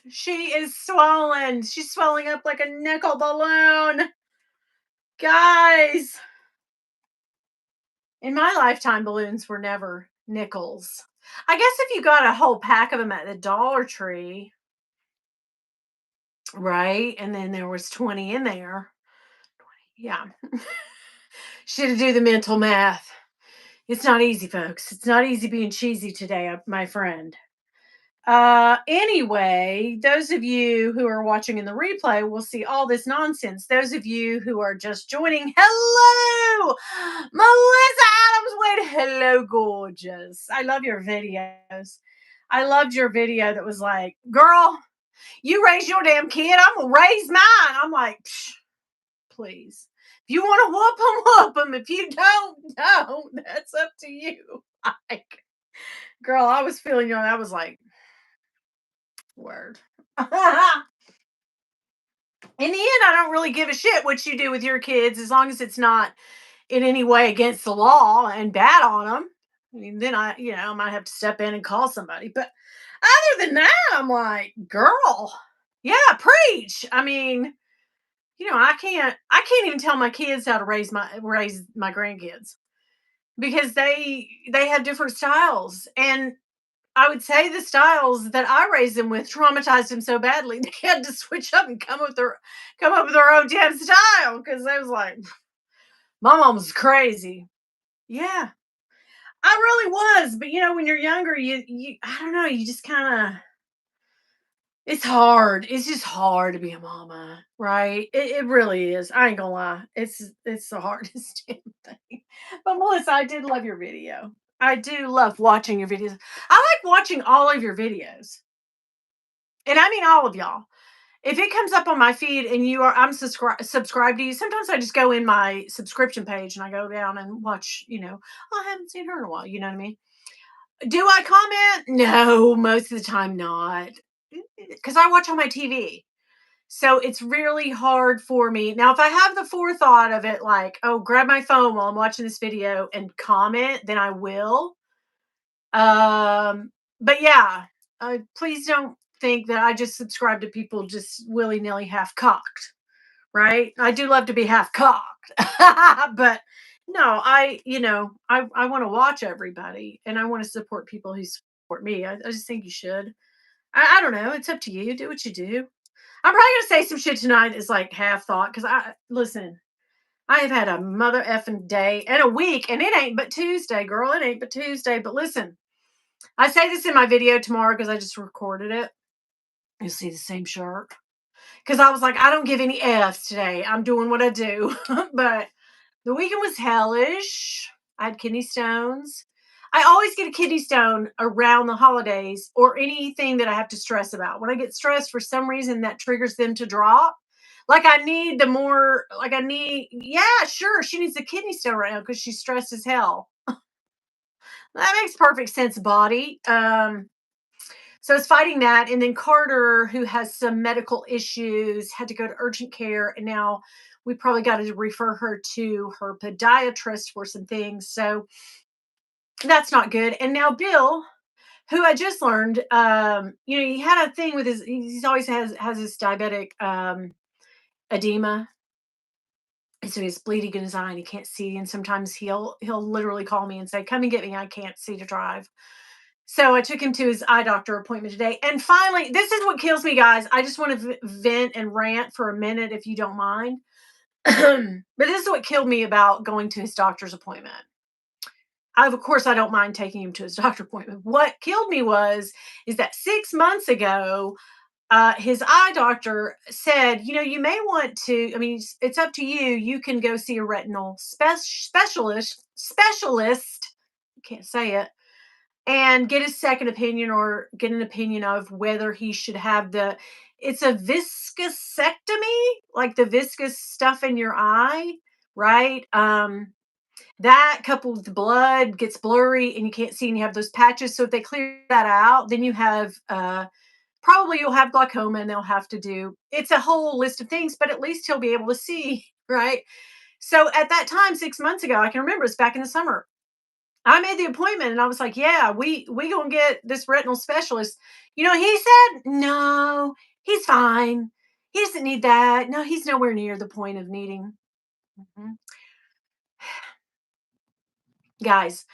She is swollen. She's swelling up like a nickel balloon. Guys, in my lifetime, balloons were never nickels. I guess if you got a whole pack of them at the Dollar Tree, right? And then there was 20 in there. Yeah. Should have do the mental math. It's not easy, folks. It's not easy being cheesy today, my friend. Anyway, those of you who are watching in the replay will see all this nonsense. Those of you who are just joining, hello, Melissa Adams Wade. Hello, gorgeous. I love your videos. I loved your video that was like, girl, you raise your damn kid, I'm gonna raise mine. I'm like, psh, please. If you want to whoop them, whoop them. If you don't. That's up to you. Like, girl, I was feeling you, and I was like, word. In the end, I don't really give a shit what you do with your kids as long as it's not in any way against the law and bad on them. I mean, then I might have to step in and call somebody. But other than that, I'm like, girl, yeah, preach. I mean, I can't even tell my kids how to raise my grandkids because they have different styles. And I would say the styles that I raised them with traumatized them so badly they had to switch up and come up with their own damn style because they was like, my mom was crazy. Yeah, I really was. But when you're younger, you I don't know, you just kind of it's hard. It's just hard to be a mama, right? It really is. I ain't gonna lie. It's the hardest damn thing. But Melissa, I did love your video. I do love watching your videos. I like watching all of your videos. And I mean all of y'all. If it comes up on my feed and I'm subscribed to you, sometimes I just go in my subscription page and I go down and watch, oh, I haven't seen her in a while. You know what I mean? Do I comment? No, most of the time not. Because I watch on my TV. So it's really hard for me. Now, if I have the forethought of it, like, oh, grab my phone while I'm watching this video and comment, then I will. But yeah, please don't think that I just subscribe to people just willy nilly half cocked, right? I do love to be half cocked, but no, I want to watch everybody and I want to support people who support me. I just think you should. I don't know. It's up to you. Do what you do. I'm probably gonna say some shit tonight that's like half thought because I listen. I have had a mother effing day and a week, and it ain't but Tuesday, girl. It ain't but Tuesday. But listen, I say this in my video tomorrow because I just recorded it. You'll see the same shirt because I was like, I don't give any F's today. I'm doing what I do. But the weekend was hellish. I had kidney stones. I always get a kidney stone around the holidays or anything that I have to stress about. When I get stressed for some reason, that triggers them to drop. Yeah, sure, she needs a kidney stone right now because she's stressed as hell. That makes perfect sense, body. So it's fighting that. And then Carter, who has some medical issues, had to go to urgent care. And now we probably got to refer her to her podiatrist for some things. So that's not good. And now Bill, who I just learned, he had a thing with he's always has this diabetic edema. And so he's bleeding in his eye and he can't see. And sometimes he'll literally call me and say, come and get me. I can't see to drive. So I took him to his eye doctor appointment today. And finally, this is what kills me, guys. I just want to vent and rant for a minute, if you don't mind. But this is what killed me about going to his doctor's appointment. Of course, I don't mind taking him to his doctor appointment. What killed me is that 6 months ago, his eye doctor said, you may want to, I mean, it's up to you. You can go see a retinal specialist. I can't say it and get a second opinion or get an opinion of whether he should have it's a viscosectomy, like the viscous stuff in your eye, right? That coupled with the blood gets blurry and you can't see and you have those patches. So if they clear that out, then you have, probably you'll have glaucoma and they'll have to do, it's a whole list of things, but at least he'll be able to see, right? So at that time, 6 months ago, I can remember it's back in the summer. I made the appointment and I was like, "Yeah, we gonna get this retinal specialist." You know, he said, "No, he's fine. He doesn't need that. No, he's nowhere near the point of needing." Mhm. Guys,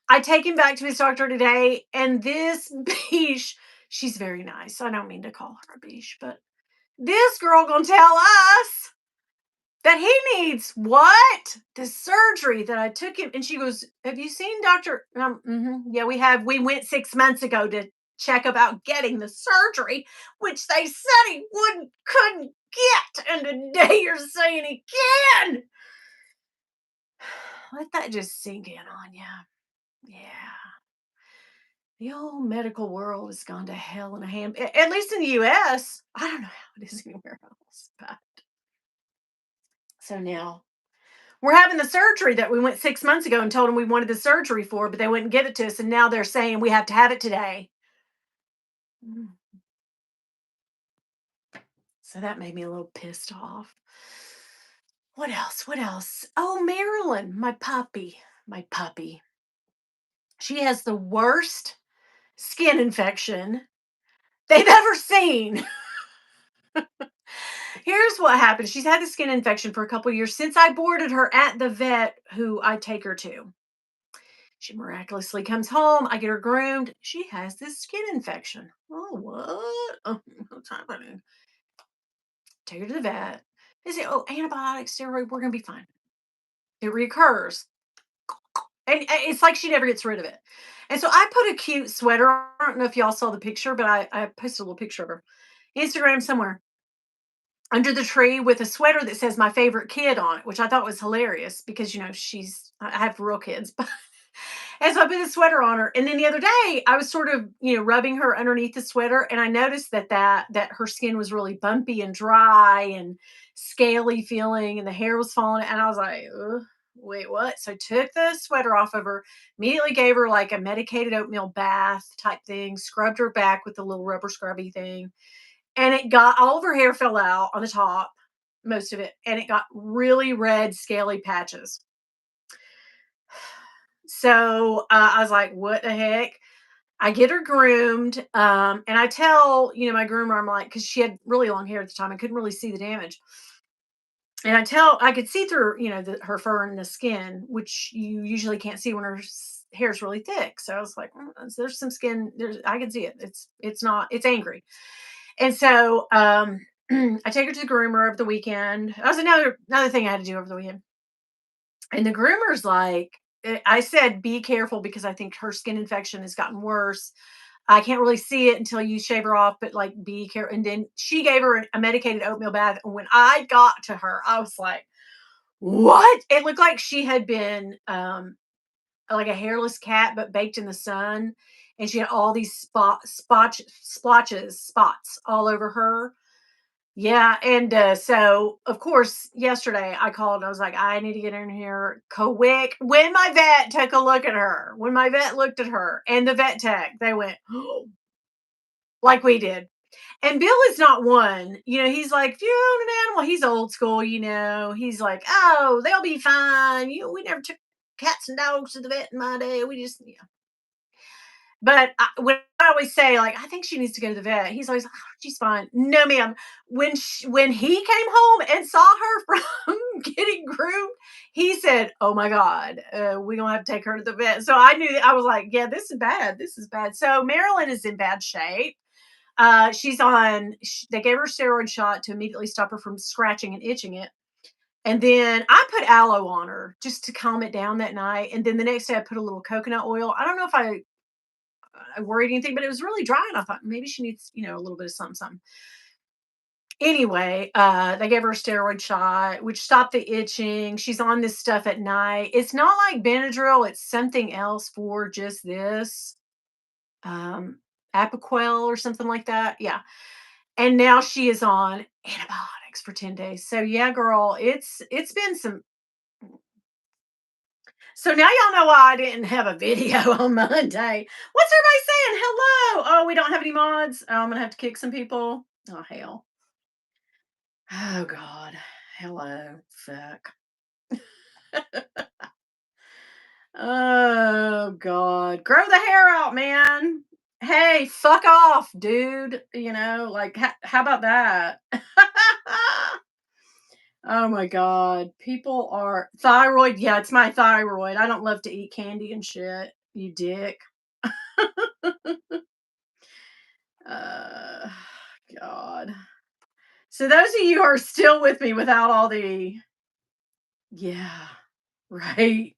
I take him back to his doctor today, and this biche, she's very nice. I don't mean to call her a biche, but this girl gonna tell us that he needs what? The surgery that I took him. And she goes, "Have you seen Dr. Mhm, yeah, we have. We went 6 months ago to check about getting the surgery, which they said he wouldn't couldn't get. And today you're saying he can." Let that just sink in on you. Yeah. The whole medical world has gone to hell in a hand. At least in the US. I don't know how it is anywhere else. But so now we're having the surgery that we went 6 months ago and told them we wanted the surgery for, but they wouldn't give it to us. And now they're saying we have to have it today. Mm. So that made me a little pissed off. What else? What else? Oh, Marilyn, my puppy. My puppy. She has the worst skin infection they've ever seen. Here's what happened. She's had the skin infection for a couple years since I boarded her at the vet who I take her to. She miraculously comes home. I get her groomed. She has this skin infection. Oh, what? Oh, what's happening? Take her to the vet. They say, "Oh, antibiotics, steroid, we're going to be fine." It reoccurs. And it's like she never gets rid of it. And so I put a cute sweater. I don't know if y'all saw the picture, but I posted a little picture of her. Instagram somewhere under the tree with a sweater that says my favorite kid on it, which I thought was hilarious because, I have real kids. And so I put the sweater on her. And then the other day I was sort of, rubbing her underneath the sweater. And I noticed that her skin was really bumpy and dry and scaly feeling and the hair was falling. And I was like, ugh, wait, what? So I took the sweater off of her, immediately gave her like a medicated oatmeal bath type thing, scrubbed her back with the little rubber scrubby thing. And it got all of her hair fell out on the top, most of it. And it got really red, scaly patches. So I was like, what the heck? I get her groomed, and I tell, my groomer, I'm like, because she had really long hair at the time, I couldn't really see the damage. And I could see through, her fur and the skin, which you usually can't see when her hair is really thick. So I was like, there's some skin. I can see it. It's not. It's angry. And so I take her to the groomer over the weekend. That was another thing I had to do over the weekend. And the groomer's like, I said, be careful because I think her skin infection has gotten worse. I can't really see it until you shave her off, but like be careful. And then she gave her a medicated oatmeal bath. And when I got to her, I was like, what? It looked like she had been like a hairless cat, but baked in the sun. And she had all these spots all over her. Yeah, and, so, of course, yesterday I called and I was like, "I need to get in here quick." When my vet took a look at her, when my vet looked at her and the vet tech, they went, "Oh," like we did. And Bill is not one, he's like, "If you own an animal," he's old school, he's like, "Oh, they'll be fine. We never took cats and dogs to the vet in my day. We just," But when I always say, like, "I think she needs to go to the vet," he's always like, "Oh, she's fine." No, ma'am. When he came home and saw her from getting groomed, he said, "Oh my god, we gonna have to take her to the vet." So I knew that I was like, "Yeah, this is bad. This is bad." So Marilyn is in bad shape. They gave her a steroid shot to immediately stop her from scratching and itching it. And then I put aloe on her just to calm it down that night. And then the next day I put a little coconut oil. I don't know if I worried anything, but it was really dry, and I thought maybe she needs, a little bit of something, something. Anyway, they gave her a steroid shot, which stopped the itching. She's on this stuff at night. It's not like Benadryl; it's something else for just this, um, Apoquel or something like that. Yeah, and now she is on antibiotics for 10 days. So yeah, girl, it's been some. So now y'all know why I didn't have a video on Monday. What's everybody saying? Hello. Oh, we don't have any mods. Oh, I'm gonna have to kick some people. Oh hell. Oh God. Hello. Fuck. Oh god. Grow the hair out, man. Hey, fuck off, dude. Like how about that? Oh my god. People are thyroid. Yeah, it's my thyroid. I don't love to eat candy and shit. You dick. Uh god. So those of you who are still with me without all the yeah, right.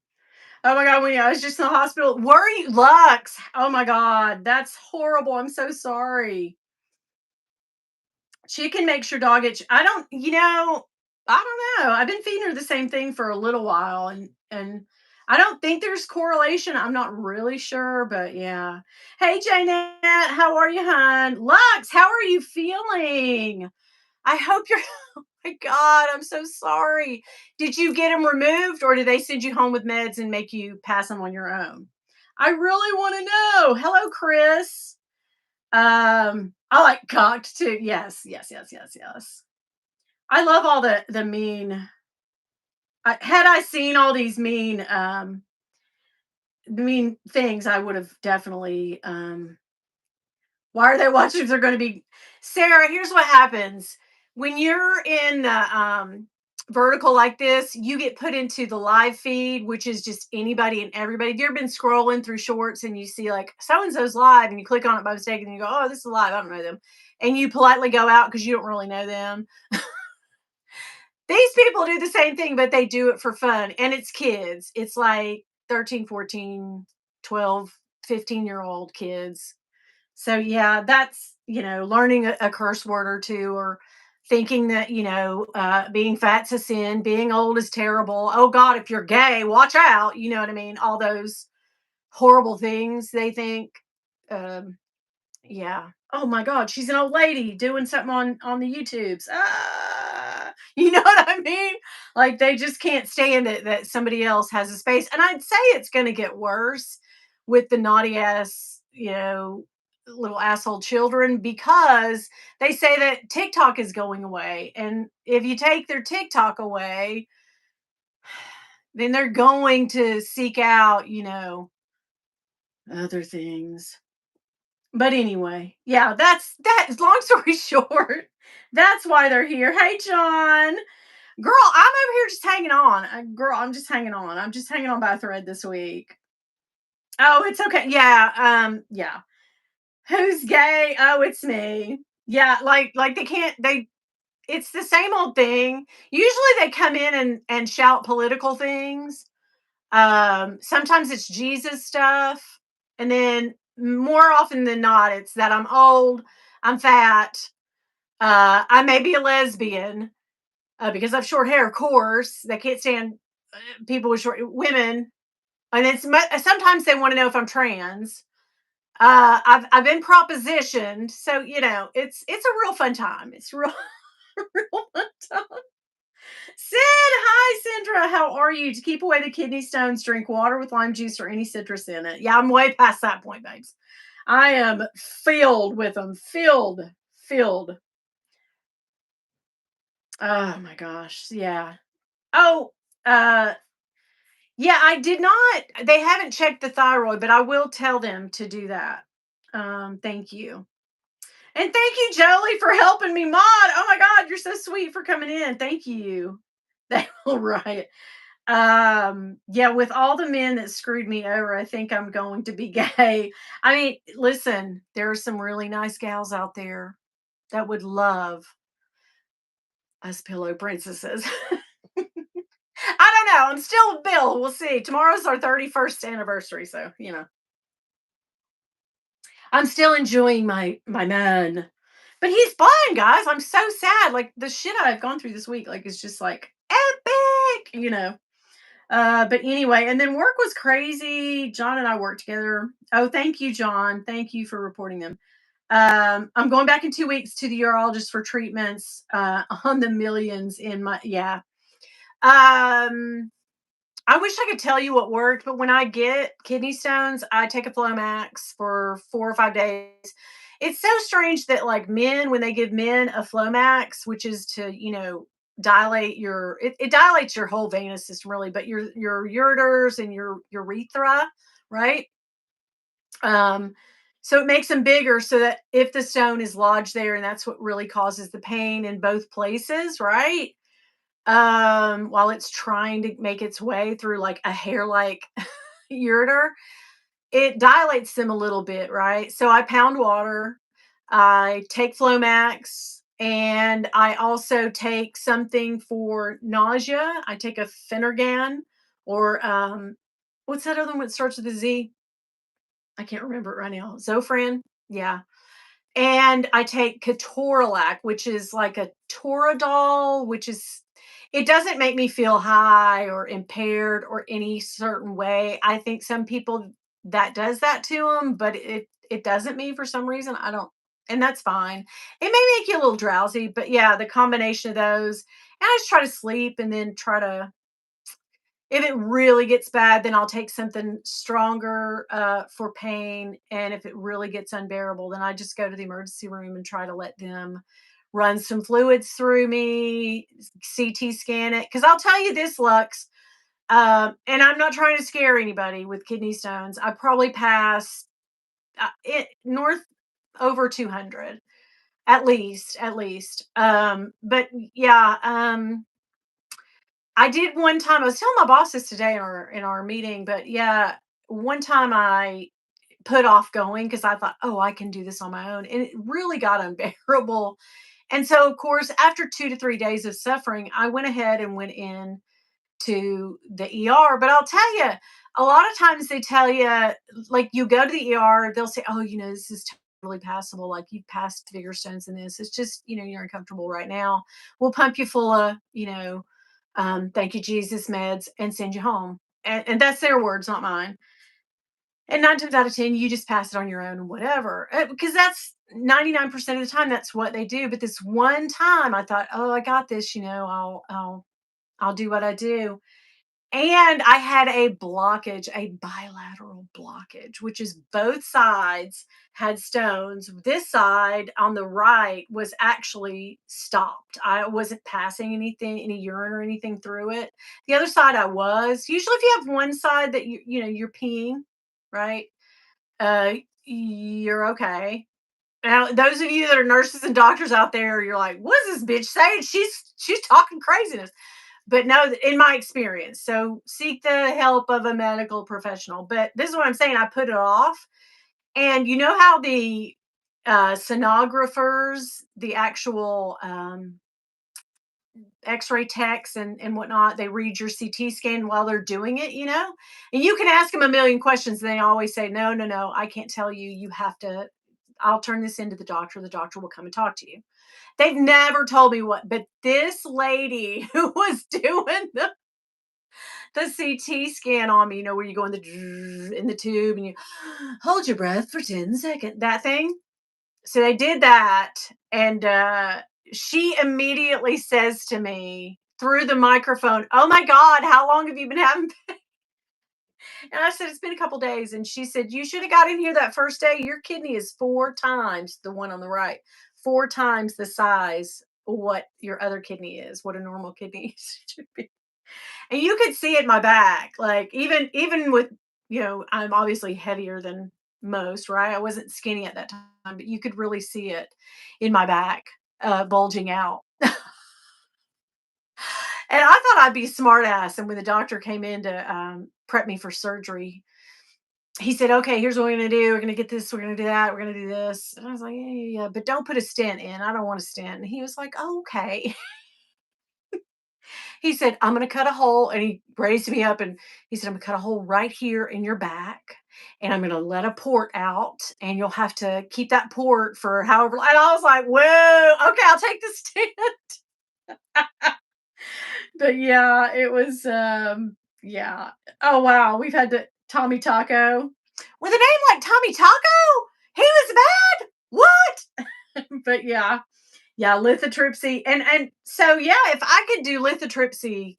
Oh my god, Winnie, I was just in the hospital. Were you Lux? Oh my god, that's horrible. I'm so sorry. Chicken makes your dog itch. I don't know. I've been feeding her the same thing for a little while and I don't think there's correlation. I'm not really sure, but yeah. Hey Janet, how are you, hon? Lux, how are you feeling? I hope you're oh my god, I'm so sorry. Did you get them removed or did they send you home with meds and make you pass them on your own? I really want to know. Hello, Chris. I like cocked too. Yes, yes, yes, yes, yes. I love all the mean. Had I seen all these mean things, I would have definitely. Why are they watching if they're going to be? Sarah, here's what happens when you're in the vertical like this. You get put into the live feed, which is just anybody and everybody. Have you ever been scrolling through shorts and you see like so and so's live, and you click on it by mistake, and you go, "Oh, this is live. I don't know them," and you politely go out because you don't really know them. These people do the same thing, but they do it for fun. And it's kids. It's like 13, 14, 12, 15-year-old kids. So yeah, that's, learning a curse word or two or thinking that, being fat's a sin, being old is terrible. Oh God, if you're gay, watch out. You know what I mean? All those horrible things they think. Um, yeah. Oh my God, she's an old lady doing something on the YouTubes. You know what I mean? Like they just can't stand it that somebody else has a space. And I'd say it's going to get worse with the naughty ass, little asshole children because they say that TikTok is going away. And if you take their TikTok away, then they're going to seek out, other things. But anyway, yeah, that's that. Long story short, that's why they're here. Hey, John, girl, I'm over here just hanging on. Girl, I'm just hanging on. I'm just hanging on by a thread this week. Oh, it's okay. Yeah, yeah. Who's gay? Oh, it's me. Yeah, like they can't. They it's the same old thing. Usually they come in and shout political things. Sometimes it's Jesus stuff, and then more often than not, it's that I'm old, I'm fat, I may be a lesbian because I have short hair. Of course, they can't stand people with short women, and sometimes they want to know if I'm trans. I've been propositioned, so it's a real fun time. It's real real fun time. Sid, hi Sandra, how are you? To keep away the kidney stones, drink water with lime juice or any citrus in it. Yeah, I'm way past that point, babes. I am filled with them. Filled. Oh my gosh. Yeah. Oh, uh, yeah, I did not. They haven't checked the thyroid, but I will tell them to do that. Thank you. And thank you, Jolie, for helping me mod. Oh my God, you're so sweet for coming in. Thank you. That all right. Yeah, with all the men that screwed me over, I think I'm going to be gay. I mean, listen, there are some really nice gals out there that would love us pillow princesses. I don't know. I'm still Bill. We'll see. Tomorrow's our 31st anniversary, so I'm still enjoying my man. But he's fine, guys. I'm so sad. Like the shit I've gone through this week, like it's just like epic. But anyway, and then work was crazy. John and I worked together. Oh, thank you, John. Thank you for reporting them. I'm going back in 2 weeks to the urologist for treatments on the millions in my yeah. I wish I could tell you what worked, but when I get kidney stones, I take a Flomax for 4 or 5 days. It's so strange that like men, when they give men a Flomax, which is to dilate it dilates your whole venous system really, but your ureters and your urethra, right? Um, so it makes them bigger so that if the stone is lodged there, and that's what really causes the pain in both places, right? While it's trying to make its way through like a hair-like ureter, it dilates them a little bit, right? So I pound water, I take Flomax, and I also take something for nausea. I take a Phenergan or what's that other one that starts with a Z? I can't remember it right now. Zofran? Yeah. And I take Ketorolac, which is like a Toradol, which is it doesn't make me feel high or impaired or any certain way. I think some people that does that to them, but it doesn't me for some reason. I don't, and that's fine. It may make you a little drowsy, but yeah, the combination of those, and I just try to sleep and then try to if it really gets bad, then I'll take something stronger, for pain, and if it really gets unbearable, then I just go to the emergency room and try to let them run some fluids through me, CT scan it. Because 'cause I'll tell you this, Lux, and I'm not trying to scare anybody with kidney stones. I probably passed, it north over 200, at least, but yeah, I did one time. I was telling my boss this today in our meeting, but yeah, one time I put off going because I thought, oh, I can do this on my own, and it really got unbearable. And so, of course, after 2 to 3 days of suffering, I went ahead and went in to the ER. But I'll tell you, a lot of times they tell you, like, you go to the ER, they'll say, oh, this is totally passable. Like, you've passed bigger stones than this. It's just, you're uncomfortable right now. We'll pump you full of, thank you, Jesus meds and send you home. And that's their words, not mine. And 9 times out of 10, you just pass it on your own and whatever. Because that's 99% of the time, that's what they do. But this one time I thought, oh, I got this, I'll do what I do. And I had a blockage, a bilateral blockage, which is both sides had stones. This side on the right was actually stopped. I wasn't passing anything, any urine or anything through it. The other side I was. Usually if you have one side that you're peeing, right? Uh you're okay. Now, those of you that are nurses and doctors out there, you're like, what is this bitch saying? She's talking craziness. But no, in my experience, so seek the help of a medical professional. But this is what I'm saying. I put it off, and you know how the sonographers, the actual X-ray techs and whatnot, they read your CT scan while they're doing it, and you can ask them a million questions. And they always say, no, no, no, I can't tell you. You have to. I'll turn this into the doctor. The doctor will come and talk to you. They've never told me what, but this lady who was doing the CT scan on me, where you go in the tube and you hold your breath for 10 seconds, that thing. So they did that. And she immediately says to me through the microphone, oh my God, how long have you been having? And I said, it's been a couple days. And she said, you should have got in here that first day. Your kidney is 4 times the one on the right, 4 times the size of what your other kidney is, what a normal kidney should be. And you could see it in my back, like even with, I'm obviously heavier than most, right? I wasn't skinny at that time, but you could really see it in my back, bulging out. And I thought I'd be smart ass. And when the doctor came in to prep me for surgery, he said, okay, here's what we're gonna do. We're gonna get this, we're gonna do that, we're gonna do this. And I was like, yeah, yeah, yeah, but don't put a stent in. I don't want a stent. And he was like, oh, okay. He said, I'm going to cut a hole. And he raised me up and he said, I'm going to cut a hole right here in your back. And I'm going to let a port out. And you'll have to keep that port for however. And I was like, whoa, okay, I'll take the stand. But yeah, it was, yeah. Oh, wow. We've had the Tommy Taco. With a name like Tommy Taco, he was bad. What? But yeah. Yeah, lithotripsy, and so, yeah, if I could do lithotripsy,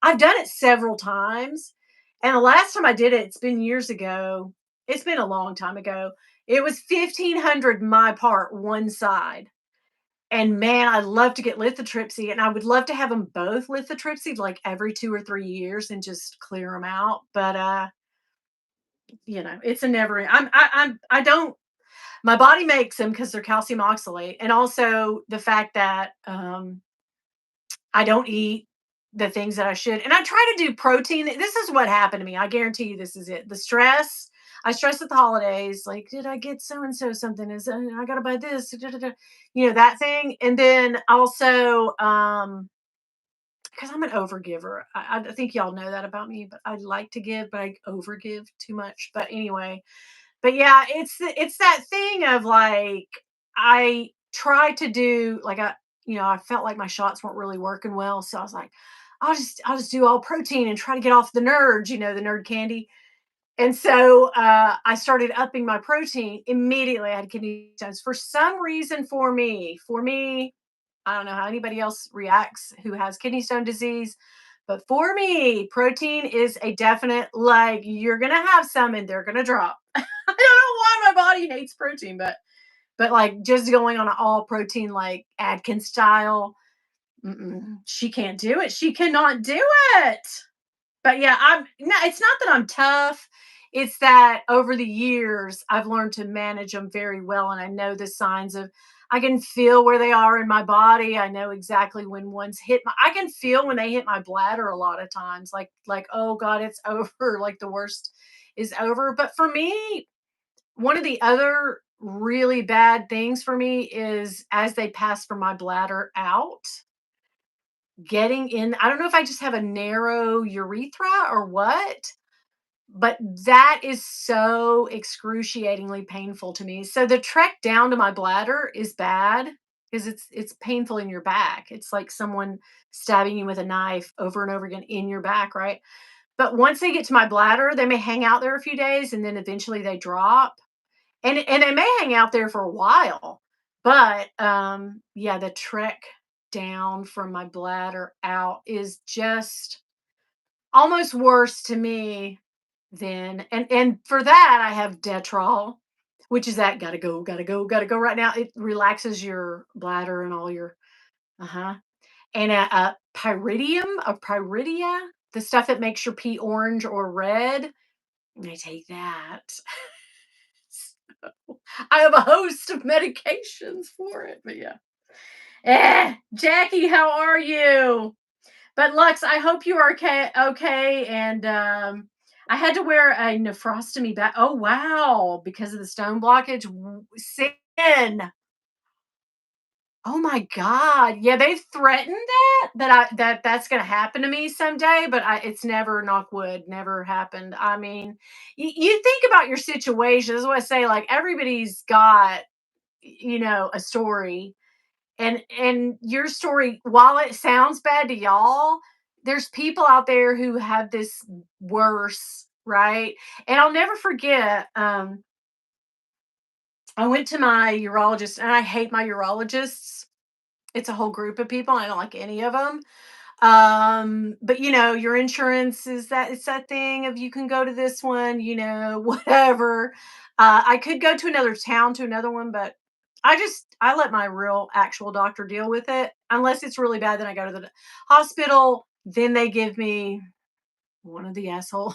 I've done it several times, and the last time I did it, it's been years ago. It's been a long time ago. It was 1,500 my part, one side, And man, I love to get lithotripsy, and I would love to have them both lithotripsy like every 2 or 3 years and just clear them out, but, it's a never I don't my body makes them because 'cause they're calcium oxalate, and also the fact that, I don't eat the things that I should, and I try to do protein. This is what happened to me. I guarantee you this is it. The stress. I stress at the holidays. Like, did I get so and so something? Is I gotta buy this? Da, da, da," that thing. And then also, because I'm an overgiver. I think y'all know that about me. But I like to give, but I overgive too much. But anyway, but yeah, it's that thing of like I tried to do like I felt like my shots weren't really working well, so I was like, I'll just do all protein and try to get off the nerds, the nerd candy. And so I started upping my protein immediately. I had kidney stones for some reason. For me, I don't know how anybody else reacts who has kidney stone disease, but for me, protein is a definite like you're gonna have some and they're gonna drop. I don't know why my body hates protein, but like just going on an all protein like Atkins style, she can't do it. She cannot do it. But yeah, I'm no, it's not that I'm tough. It's that over the years I've learned to manage them very well, and I know the signs of I can feel where they are in my body. I know exactly when one's hit I can feel when they hit my bladder a lot of times like oh god, it's over, like the worst is over. But for me, one of the other really bad things for me is as they pass from my bladder out, getting in I don't know if I just have a narrow urethra or what, but that is so excruciatingly painful to me. So the trek down to my bladder is bad because it's painful in your back. It's like someone stabbing you with a knife over and over again in your back, right? But once they get to my bladder, they may hang out there a few days and then eventually they drop. And they may hang out there for a while. But yeah, the trek down from my bladder out is just almost worse to me than and for that I have Detrol, which is that gotta go, gotta go, gotta go right now. It relaxes your bladder and all your uh-huh. And Pyridia, the stuff that makes your pee orange or red. I take that. I have a host of medications for it, but yeah. Jackie, how are you? But Lux, I hope you are okay. Okay, and I had to wear a nephrostomy back. Oh wow, because of the stone blockage. Sin. Oh my God. Yeah, they threatened that's gonna happen to me someday, but it's never knock wood, never happened. I mean, you think about your situation. This is what I say. Like everybody's got, a story, and your story, while it sounds bad to y'all, there's people out there who have this worse, right? And I'll never forget. I went to my urologist, and I hate my urologists. It's a whole group of people. I don't like any of them. But your insurance is that it's that thing of you can go to this one, whatever. I could go to another town to another one, but I let my real actual doctor deal with it. Unless it's really bad, then I go to the hospital. Then they give me one of the asshole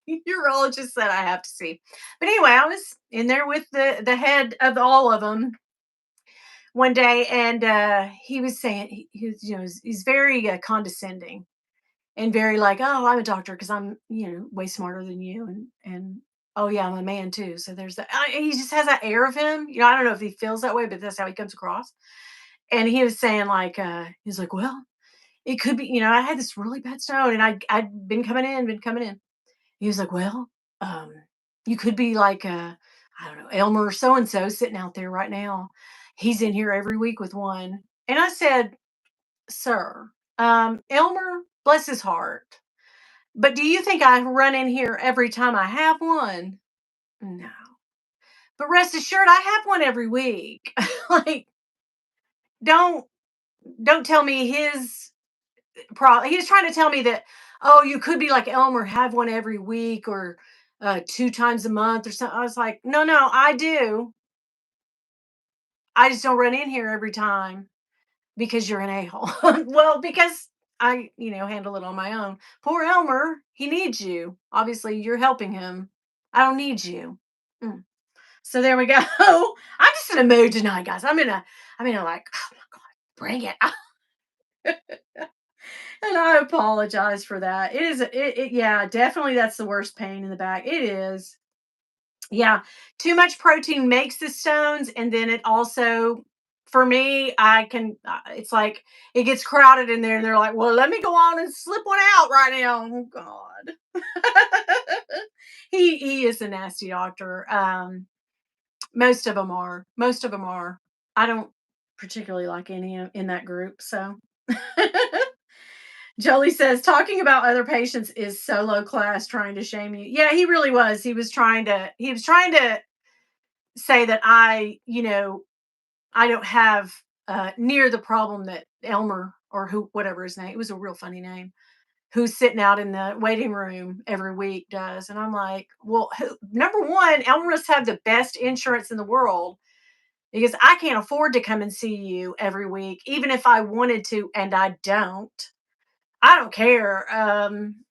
urologists that I have to see. But anyway, I was in there with the head of all of them one day, and he was saying he was, he's very condescending and very like, oh, I'm a doctor because I'm way smarter than you, and oh yeah, I'm a man too. So there's that. He just has that air of him. I don't know if he feels that way, but that's how he comes across. And he was saying like, he's like, well, it could be. I had this really bad stone, and I'd been coming in. He was like, well, um, you could be like, I don't know, Elmer so and so sitting out there right now. He's in here every week with one. And I said, sir, Elmer, bless his heart. But do you think I run in here every time I have one? No. But rest assured, I have one every week. Like, don't don't tell me his he was trying to tell me that, oh, you could be like Elmer, have one every week or 2 times a month or something. I was like, no, no, I do. I just don't run in here every time. because you're an a-hole. Well, because I, handle it on my own. Poor Elmer, he needs you. Obviously, you're helping him. I don't need you. Mm. So there we go. I'm just in a mood tonight, guys. I'm in a like, oh my God, bring it. And I apologize for that. It is, yeah, definitely that's the worst pain in the back. It is. Yeah, too much protein makes the stones, and then it also, for me, I can. It's like it gets crowded in there, and they're like, "Well, let me go on and slip one out right now." Oh God, he is a nasty doctor. Most of them are. Most of them are. I don't particularly like any in that group. So, Jolie says talking about other patients is so low class, trying to shame you. Yeah, he really was. He was trying to. He was trying to say that I don't have near the problem that Elmer or who whatever his name, it was a real funny name, who's sitting out in the waiting room every week does. And I'm like, well, number one, Elmer must have the best insurance in the world because I can't afford to come and see you every week, even if I wanted to, and I don't. I don't care. That's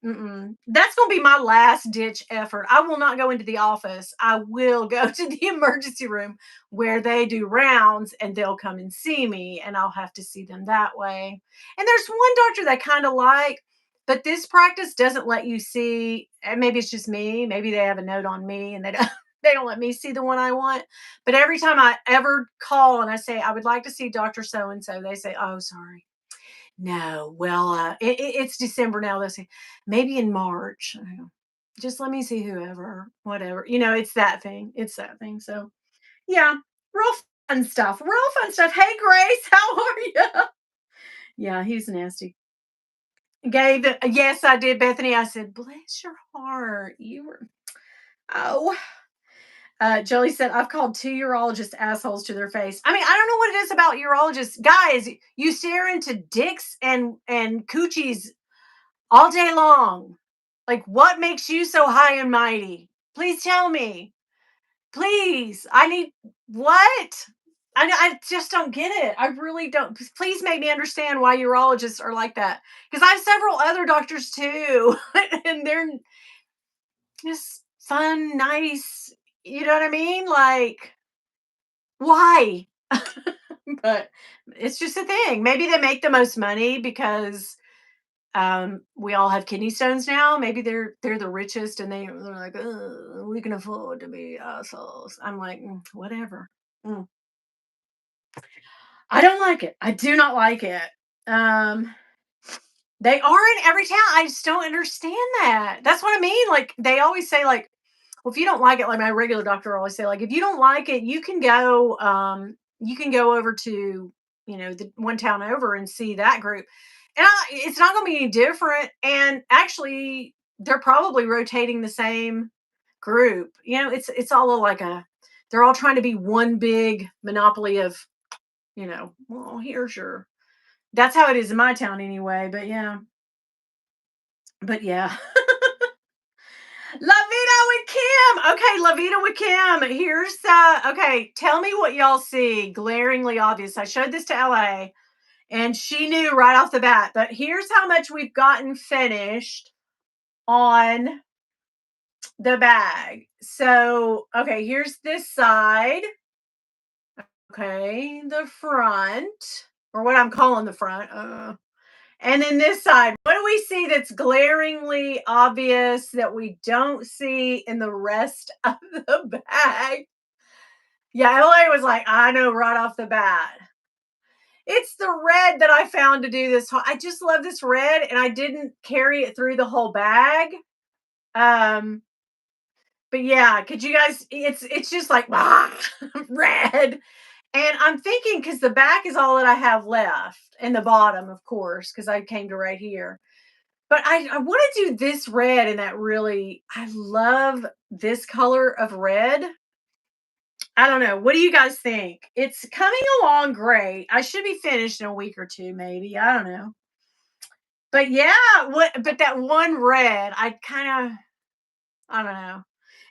going to be my last ditch effort. I will not go into the office. I will go to the emergency room where they do rounds and they'll come and see me and I'll have to see them that way. And there's one doctor that I kind of like, but this practice doesn't let you see, and maybe it's just me. Maybe they have a note on me and they don't, they don't let me see the one I want. But every time I ever call and I say, I would like to see Dr. So and so, they say, oh, sorry. No, well, it's December now. They'll say, "Maybe in March." I go, just let me see whoever, whatever. It's that thing. It's that thing. So, yeah, real fun stuff. Real fun stuff. Hey, Grace, how are you? Yeah, he's nasty. Gave it. Yes, I did, Bethany. I said, "Bless your heart." You were. Oh, Jolie said, I've called 2 urologists assholes to their face. I mean, I don't know what it is about urologists. Guys, you stare into dicks and coochies all day long. Like, what makes you so high and mighty? Please tell me. Please. I need what? I just don't get it. I really don't. Please make me understand why urologists are like that. Because I have several other doctors too, and they're just fun, nice. You know what I mean? Like, why? But it's just a thing. Maybe they make the most money because we all have kidney stones now. Maybe they're the richest and they're like, "Ugh, we can afford to be assholes." I'm like, whatever. Mm. I don't like it. I do not like it. Um, they are in every town. I just don't understand that. That's what I mean. Like they always say, like, well, if you don't like it, like my regular doctor always say, like, if you don't like it, you can go over to, the one town over and see that group. And it's not going to be any different. And actually, they're probably rotating the same group. It's all like they're all trying to be one big monopoly of, well, here's your, that's how it is in my town anyway. But yeah. La Vida with Kim. Okay, La Vida with Kim. Here's okay, tell me what y'all see. Glaringly obvious. I showed this to LA and she knew right off the bat. But here's how much we've gotten finished on the bag. So, okay, here's this side. Okay, the front, or what I'm calling the front. And then this side, what do we see that's glaringly obvious that we don't see in the rest of the bag? Yeah, LA was like, I know right off the bat. It's the red that I found to do this. I just love this red, and I didn't carry it through the whole bag. Um, but yeah, could you guys? It's just like red, and I'm thinking because the back is all that I have left, and the bottom, of course, because I came to right here. But I want to do this red, and that really, I love this color of red. I don't know. What do you guys think? It's coming along great. I should be finished in a week or two, maybe. I don't know. But yeah, but that one red, I don't know.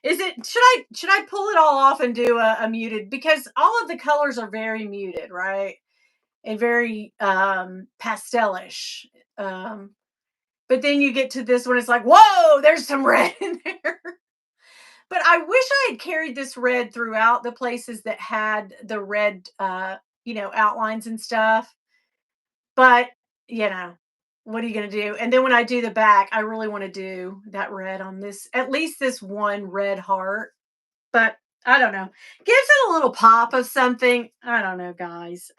Should I pull it all off and do a muted, because all of the colors are very muted, right? a very pastelish. Um, but then you get to this one, it's like, whoa, there's some red in there. But I wish I had carried this red throughout the places that had the red, outlines and stuff. But, you know, what are you gonna do? And then when I do the back, I really wanna do that red on this, at least this one red heart. But I don't know. Gives it a little pop of something. I don't know, guys.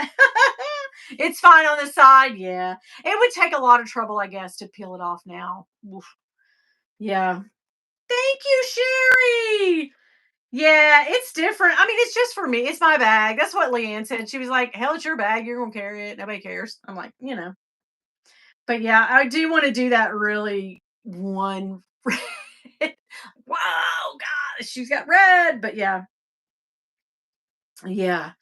It's fine on the side, yeah. It would take a lot of trouble, I guess, to peel it off now. Oof. Yeah. Thank you, Sherry. Yeah, it's different. I mean, it's just for me. It's my bag. That's what Leanne said. She was like, hell, it's your bag. You're gonna carry it. Nobody cares. I'm like, But yeah, I do want to do that really one. Wow, God, she's got red. But yeah, yeah.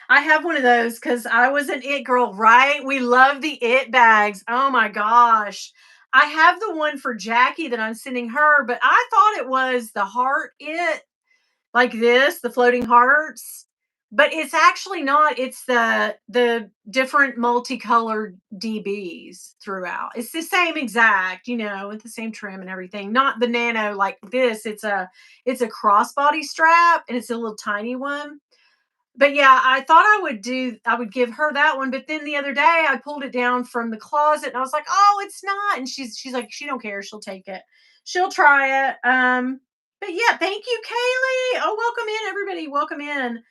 I have one of those because I was an it girl, right? We love the it bags. Oh my gosh. I have the one for Jackie that I'm sending her, but I thought it was the heart it, like this, the floating hearts. But it's actually not. It's the different multicolored DBs throughout. It's the same exact, with the same trim and everything. Not the nano like this. It's a crossbody strap and it's a little tiny one. But yeah, I thought I would give her that one, but then the other day I pulled it down from the closet and I was like, "Oh, it's not." And she's like, "She don't care, she'll take it. She'll try it." But yeah, thank you, Kaylee. Oh, welcome in everybody. Welcome in.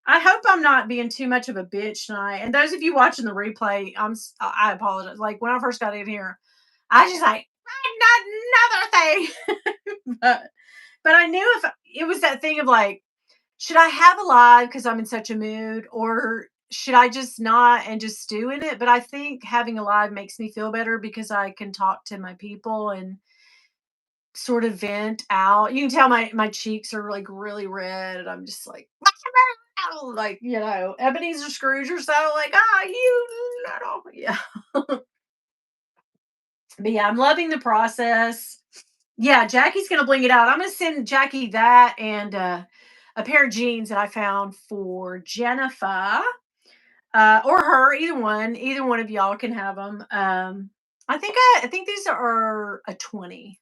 I hope I'm not being too much of a bitch tonight. And those of you watching the replay, I apologize. Like when I first got in here, I was just like, not another thing. but I knew if it was that thing of like, should I have a live because I'm in such a mood, or should I just not and just stew in it? But I think having a live makes me feel better because I can talk to my people and sort of vent out. You can tell my cheeks are like really red, and I'm just like Ebenezer Scrooge or so. Like yeah. But yeah, I'm loving the process. Yeah, Jackie's gonna bling it out. I'm gonna send Jackie that and a pair of jeans that I found for Jennifer, or her. Either one of y'all can have them. I think these are a 20.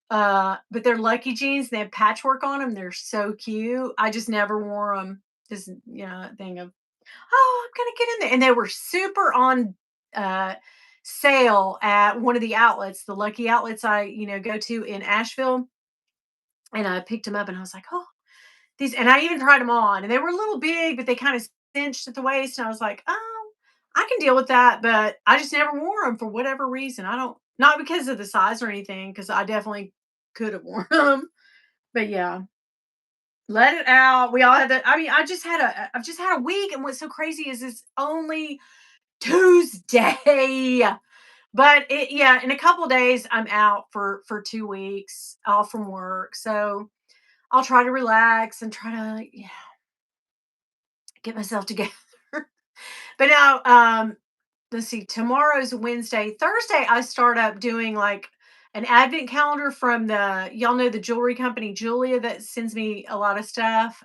But they're lucky jeans. They have patchwork on them. They're so cute. I just never wore them. Just thing of, oh, I'm gonna get in there. And they were super on uh sale at one of the outlets, the lucky outlets I go to in Asheville. And I picked them up and I was like, oh, these, and I even tried them on and they were a little big, but they kind of cinched at the waist. And I was like, oh, I can deal with that. But I just never wore them for whatever reason. I don't, not because of the size or anything, because I definitely could have worn them. But yeah, let it out. We all had that. I mean, I've just had a week. And what's so crazy is it's only Tuesday. But yeah, in a couple days, I'm out for 2 weeks off from work. So I'll try to relax and try to, get myself together. But now, let's see, tomorrow's Wednesday. Thursday, I start up doing like an advent calendar from y'all know the jewelry company, Julia, that sends me a lot of stuff.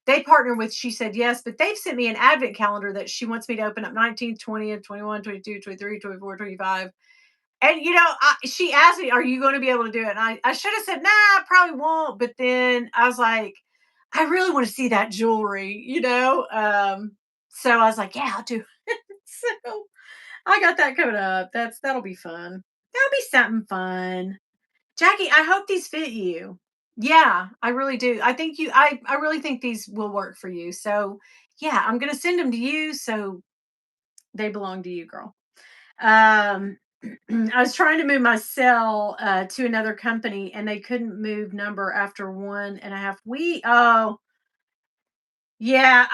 They partner with She Said Yes, but they've sent me an advent calendar that she wants me to open up 19th, 20th, 21, 22, 23, 24, 25. And she asked me, "Are you going to be able to do it?" And I should have said, "Nah, I probably won't." But then I was like, "I really want to see that jewelry." So I was like, "Yeah, I'll do it." So I got that coming up. That'll be fun. That'll be something fun. Jackie, I hope these fit you. Yeah, I really do. I think I really think these will work for you. So yeah, I'm gonna send them to you. So they belong to you, girl. Um, I was trying to move my cell to another company, and they couldn't move number after 1.5 week. Oh, yeah,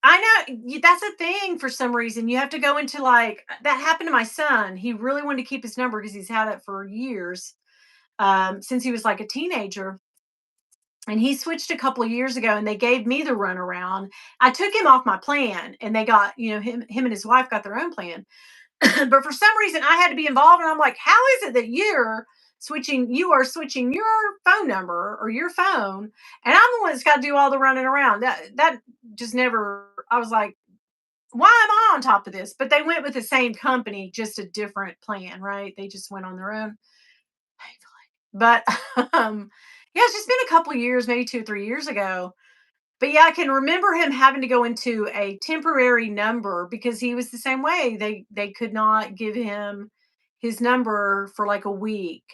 I know that's a thing for some reason. You have to go into like that happened to my son. He really wanted to keep his number because he's had it for years, since he was like a teenager. And he switched a couple of years ago, and they gave me the runaround. I took him off my plan, and they got him and his wife got their own plan. But for some reason I had to be involved, and I'm like, how is it that you are switching your phone number or your phone, and I'm the one that's got to do all the running around? That just never. I was like, why am I on top of this? But they went with the same company, just a different plan, right? They just went on their own. But yeah, it's just been a couple years, maybe 2 or 3 years ago. But yeah, I can remember him having to go into a temporary number because he was the same way. They could not give him his number for like a week.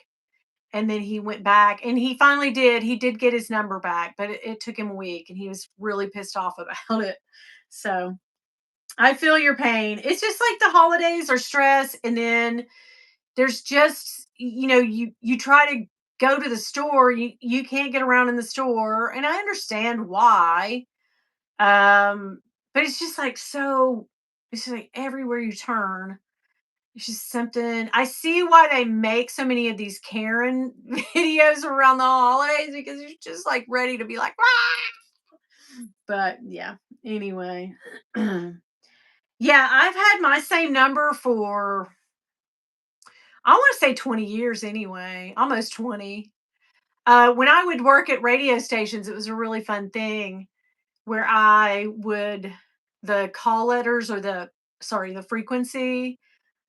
And then he went back and he finally did. He did get his number back, but it took him a week and he was really pissed off about it. So I feel your pain. It's just like the holidays are stress, and then there's just you try to go to the store, you can't get around in the store, and I understand why. But it's just like so. It's just like everywhere you turn, it's just something. I see why they make so many of these Karen videos around the holidays because you're just like ready to be like, "Rah!" But yeah. Anyway, yeah, I've had my same number for I want to say 20 years anyway, almost 20. When I would work at radio stations, it was a really fun thing where I would the call letters or the frequency,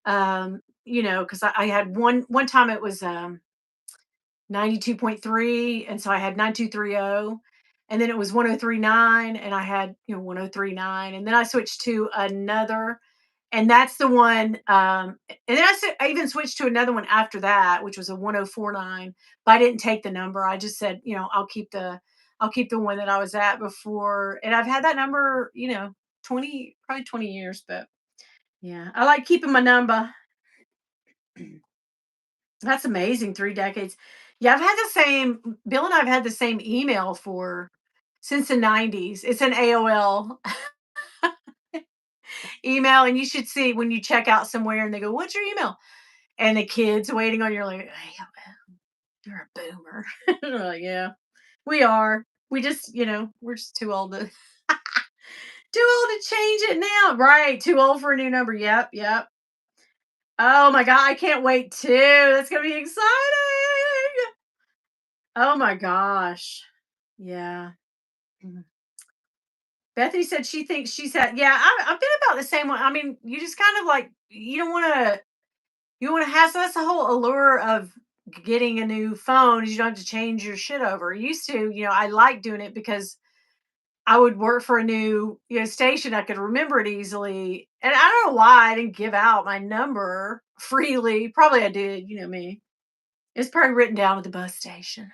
because I had one time it was 92.3, and so I had 9230, and then it was 1039, and I had 1039, and then I switched to another, and that's the one, and then I even switched to another one after that, which was a 1049, but I didn't take the number. I just said, I'll keep the one that I was at before, and I've had that number, 20, probably 20 years, but yeah, I like keeping my number. That's amazing, 3 decades. Yeah, I've had the same Bill and I've had the same email for since the '90s. It's an AOL email, and you should see when you check out somewhere and they go, "What's your email?" And the kids waiting on you're like, "Hey, you're a boomer." They're like, "Yeah, we are. We just, we're just too old to too old to change it now." Right, too old for a new number. Yep, yep. Oh my god, I can't wait too. That's gonna be exciting. Oh my gosh. Yeah. Mhm. Bethany said she thinks she's had yeah, I've been about the same one. I mean, you just kind of like you wanna have so that's the whole allure of getting a new phone is you don't have to change your shit over. Used to, I like doing it because I would work for a new, station. I could remember it easily. And I don't know why I didn't give out my number freely. Probably I did, you know me. It's probably written down at the bus station.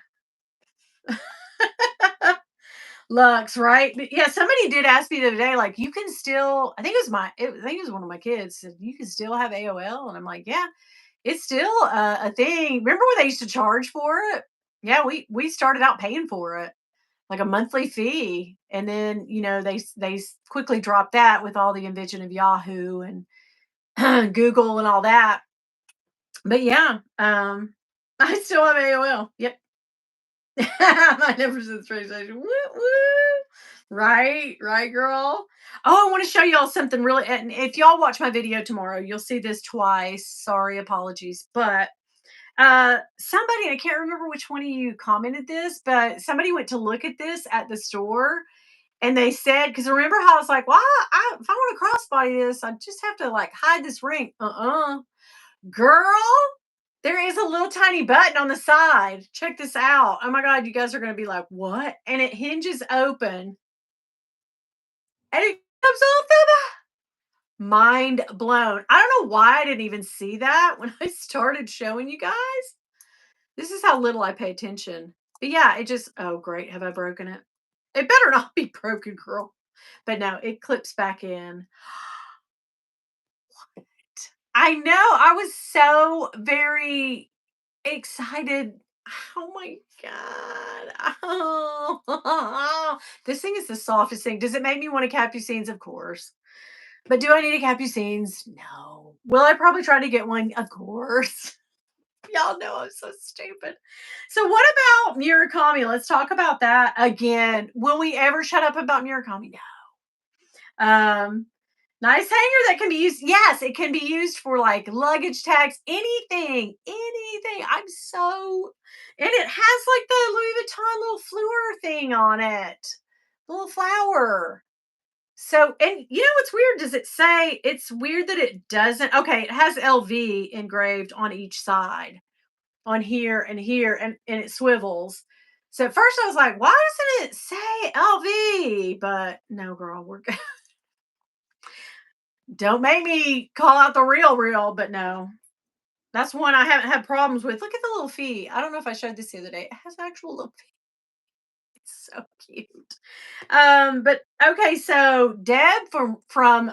Lux, right? But yeah, somebody did ask me the other day, like, you can still, I think it was I think it was one of my kids said, you can still have AOL. And I'm like, yeah, it's still a thing. Remember when they used to charge for it? Yeah, we started out paying for it, like a monthly fee. And then, quickly dropped that with all the invention of Yahoo and Google and all that. But yeah, I still have AOL. Yep. My number's in the train station. Woo woo. Right, right, girl. Oh, I want to show y'all something really. And if y'all watch my video tomorrow, you'll see this twice. Sorry, apologies. But somebody, I can't remember which one of you commented this, but somebody went to look at this at the store and they said, because remember how I was like, well, if I want to crossbody this, I just have to like hide this ring. Girl, there is a little tiny button on the side. Check this out. Oh my God, you guys are going to be like, what? And it hinges open and it comes off the mind blown. I don't know why I didn't even see that when I started showing you guys. This is how little I pay attention. But yeah, it just, oh great. Have I broken it? It better not be broken, girl. But no, it clips back in. I know. I was so very excited. Oh my god. Oh. This thing is the softest thing. Does it make me want a Capucines? Of course. But do I need a Capucines? No. Will I probably try to get one? Of course. Y'all know I'm so stupid. So what about Murakami? Let's talk about that again. Will we ever shut up about Murakami? No. Nice hanger that can be used. Yes, it can be used for like luggage tags, anything, anything. And it has like the Louis Vuitton little fleur thing on it, little flower. So, and you know what's weird? Does it say it's weird that it doesn't? Okay, it has LV engraved on each side, on here, and it swivels. So at first I was like, why doesn't it say LV? But no, girl, we're good. Don't make me call out the real, but no. That's one I haven't had problems with. Look at the little feet. I don't know if I showed this the other day. It has actual little feet. It's so cute. But okay, so Deb from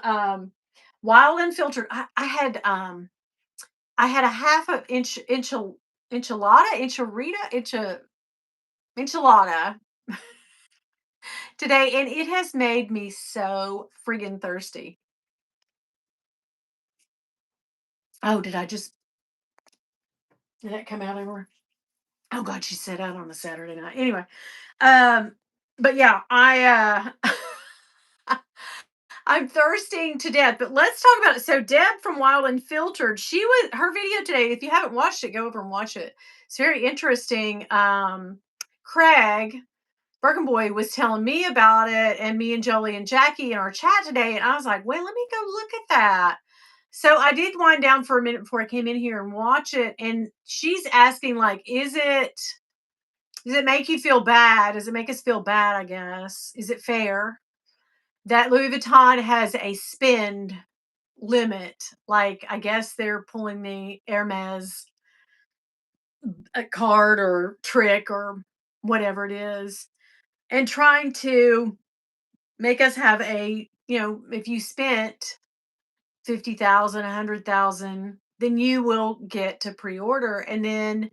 Wild Unfiltered. I had a half of enchilada today, and it has made me so friggin' thirsty. Oh, did that come out everywhere? Oh god, she set out on a Saturday night. Anyway, um, but yeah, I'm thirsting to death. But let's talk about it. So Deb from Wild Unfiltered, her video today. If you haven't watched it, go over and watch it. It's very interesting. Craig Birkenboy was telling me about it, and me and Jolie and Jackie in our chat today, and I was like, "Wait, let me go look at that." So I did wind down for a minute before I came in here and watch it, and she's asking like, does it make you feel bad? Does it make us feel bad? I guess is it fair that Louis Vuitton has a spend limit? Like, I guess they're pulling the Hermes card or trick or whatever it is, and trying to make us have if you spent 50,000, 100,000, then you will get to pre-order. And then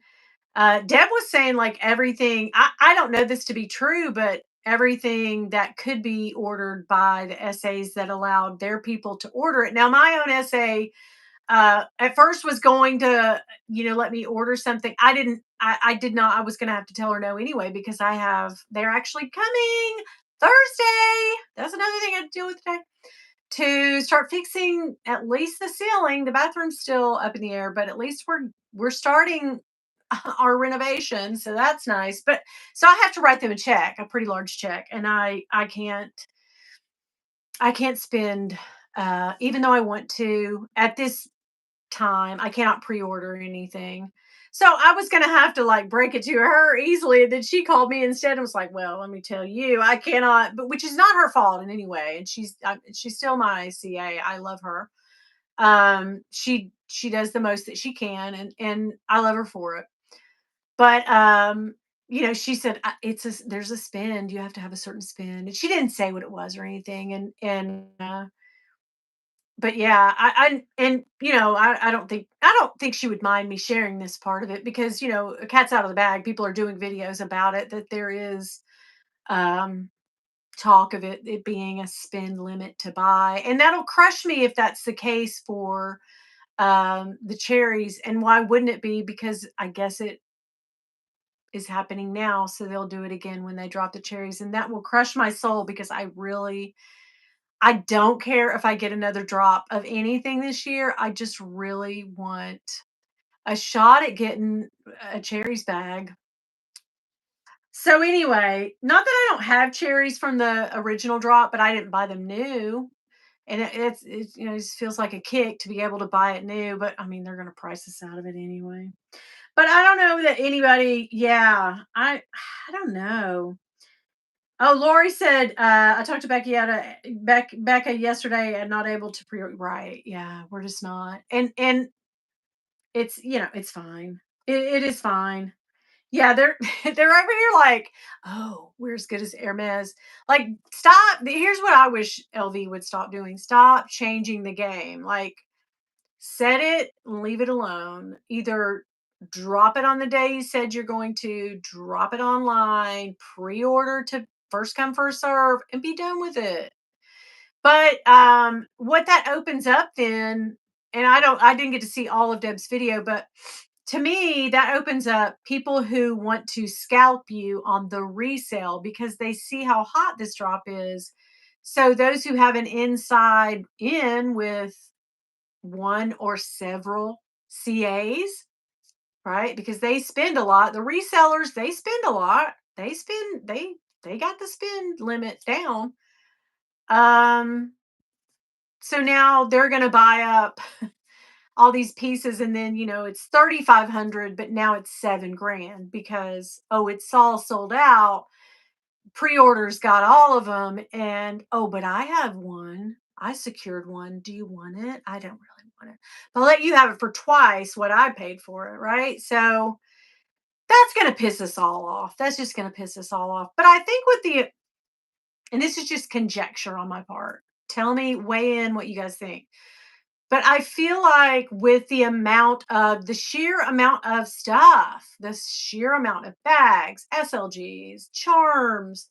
Deb was saying like everything, I don't know this to be true, but everything that could be ordered by the SAs that allowed their people to order it. Now, my own SA at first was going to, let me order something. I did not, I was going to have to tell her no anyway, because they're actually coming Thursday. That's another thing I had to deal with today, to start fixing at least the ceiling. The bathroom's still up in the air, but at least we're starting our renovation, so that's nice. But so I have to write them a check, a pretty large check, and I can't spend, even though I want to at this time. I cannot pre-order anything. So I was gonna have to like break it to her easily, and then she called me instead and was like, "Well, let me tell you, I cannot." But which is not her fault in any way, and she's still my CA. I love her. She does the most that she can, and I love her for it. But she said, there's a spend. You have to have a certain spend, and she didn't say what it was or anything. But yeah, I don't think she would mind me sharing this part of it, because a cat's out of the bag. People are doing videos about it, that there is um talk of it being a spend limit to buy, and that'll crush me if that's the case for the cherries. And why wouldn't it be? Because I guess it is happening now, so they'll do it again when they drop the cherries, and that will crush my soul, because I don't care if I get another drop of anything this year. I just really want a shot at getting a cherries bag. So anyway, not that I don't have cherries from the original drop, but I didn't buy them new. And it just feels like a kick to be able to buy it new. But I mean, they're going to price us out of it anyway. But I don't know that anybody. Yeah, I don't know. Oh, Lori said, I talked to Becca yesterday, and not able to right. Yeah, we're just not. And it's fine. It is fine. Yeah, they're they're over here like, oh, we're as good as Hermes. Like, stop. Here's what I wish LV would stop doing. Stop changing the game. Like, set it and leave it alone. Either drop it on the day you said you're going to, drop it online, pre-order to first come, first serve, and be done with it. But what that opens up then, and I didn't get to see all of Deb's video, but to me, that opens up people who want to scalp you on the resale, because they see how hot this drop is. So those who have an inside in with one or several CAs, right? Because they spend a lot. The resellers, they spend a lot. They got the spend limit down. Um, so now they're gonna buy up all these pieces and then, it's 3,500, but now it's 7 grand because, oh, it's all sold out. Pre-orders got all of them. And oh, but I have one. I secured one. Do you want it? I don't really want it. But I'll let you have it for twice what I paid for it, right? So that's gonna piss us all off. That's just gonna piss us all off. But I think with the and this is just conjecture on my part. Tell me, weigh in what you guys think. But I feel like with the sheer amount of stuff, the sheer amount of bags, SLGs, charms,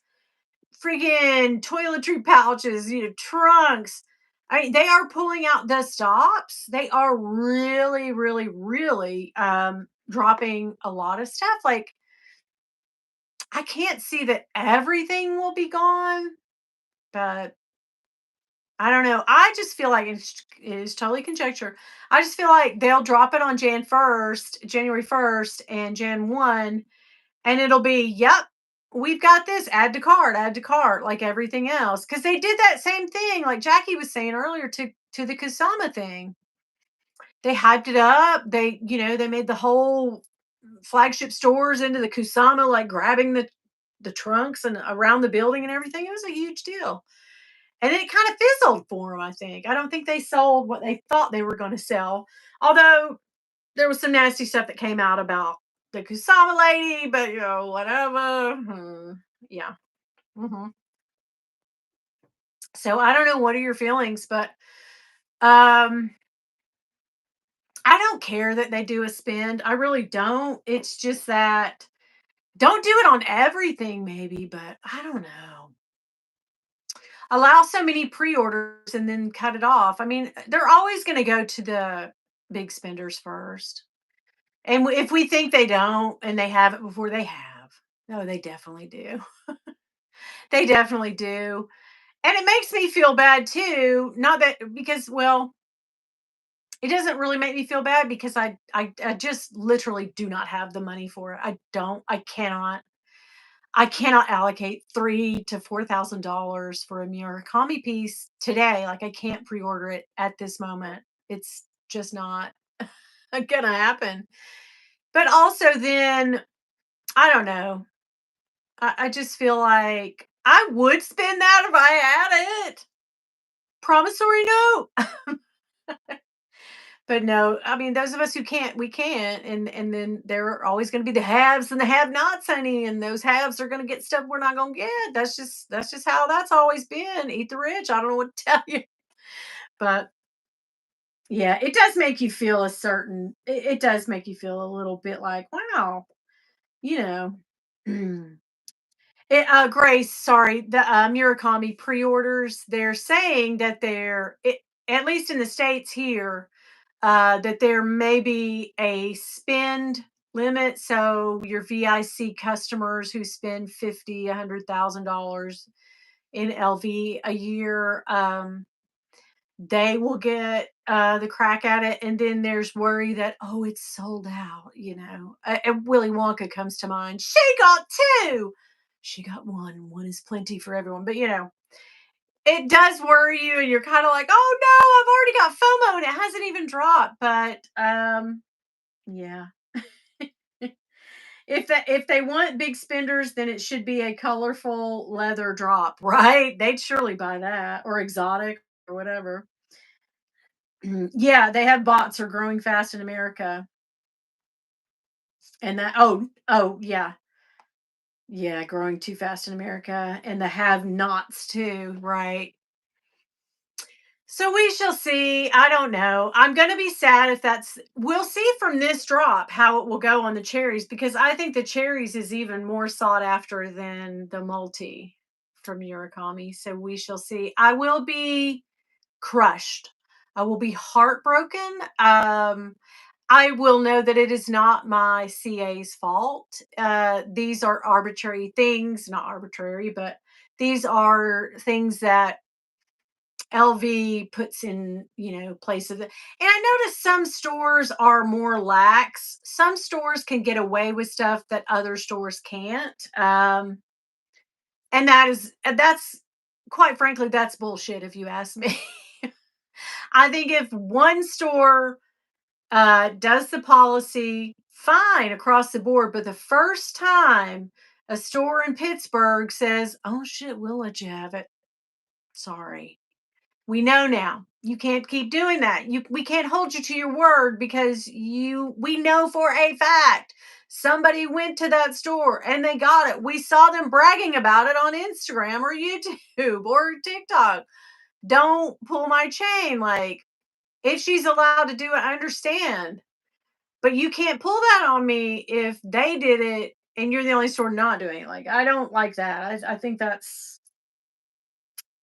freaking toiletry pouches, trunks. I mean, they are pulling out the stops. They are really, really, really dropping a lot of stuff. Like, I can't see that everything will be gone, but I don't know. I just feel like it's totally conjecture. I just feel like they'll drop it on January 1st and Jan 1, and it'll be, yep, we've got this, add to cart, like everything else. Because they did that same thing, like Jackie was saying earlier to the Kusama thing. They hyped it up. They made the whole flagship stores into the Kusama, like grabbing the trunks and around the building and everything. It was a huge deal. And then it kind of fizzled for them, I think. I don't think they sold what they thought they were going to sell. Although there was some nasty stuff that came out about the Kusama lady, but whatever. Yeah. hmm So I don't know. What are your feelings? But um, I don't care that they do a spend. I really don't. It's just that don't do it on everything, maybe, but I don't know. Allow so many pre-orders and then cut it off. I mean, they're always going to go to the big spenders first. And if we think they don't and they have it before they have, no, they definitely do. They definitely do. And it makes me feel bad too. Not that because, well, it doesn't really make me feel bad because I just literally do not have the money for it. I don't. I cannot allocate $3,000 to $4,000 for a Murakami piece today. Like I can't pre-order it at this moment. It's just not gonna happen. But also then I don't know. I just feel like I would spend that if I had it. Promissory note. But no, I mean, those of us who can't, we can't. And then there are always going to be the haves and the have-nots, honey. And those haves are going to get stuff we're not going to get. That's just how that's always been. Eat the rich. I don't know what to tell you. But yeah, it does make you feel it does make you feel a little bit like, wow, you know. Grace, sorry, the Murakami pre-orders, they're saying that at least in the States here, that there may be a spend limit. So your VIC customers who spend 50, $100,000 in LV a year, they will get the crack at it. And then there's worry that, oh, it's sold out, And Willy Wonka comes to mind. She got two. She got one. One is plenty for everyone. But, it does worry you. And you're kind of like, oh, no, I've already got FOMO and it hasn't even dropped. But yeah. If they want big spenders, then it should be a colorful leather drop, right? They'd surely buy that or exotic or whatever. Yeah, they have bots are growing fast in America. And that oh yeah. Yeah, growing too fast in America and the have nots too, right? So we shall see. I don't know. I'm going to be sad if we'll see from this drop how it will go on the cherries because I think the cherries is even more sought after than the multi from Murakami. So we shall see. I will be crushed. I will be heartbroken. I will know that it is not my CA's fault. These are arbitrary things, not arbitrary, but these are things that LV puts in, place of it. And I notice some stores are more lax. Some stores can get away with stuff that other stores can't. And that's quite frankly, that's bullshit if you ask me. I think if one store does the policy, fine across the board. But the first time a store in Pittsburgh says, "Oh shit, we'll let you have it," sorry. We know now. You can't keep doing that. We can't hold you to your word because we know for a fact somebody went to that store and they got it. We saw them bragging about it on Instagram or YouTube or TikTok. Don't pull my chain. Like, if she's allowed to do it, I understand. But you can't pull that on me if they did it and you're the only store not doing it. Like, I don't like that. I think that's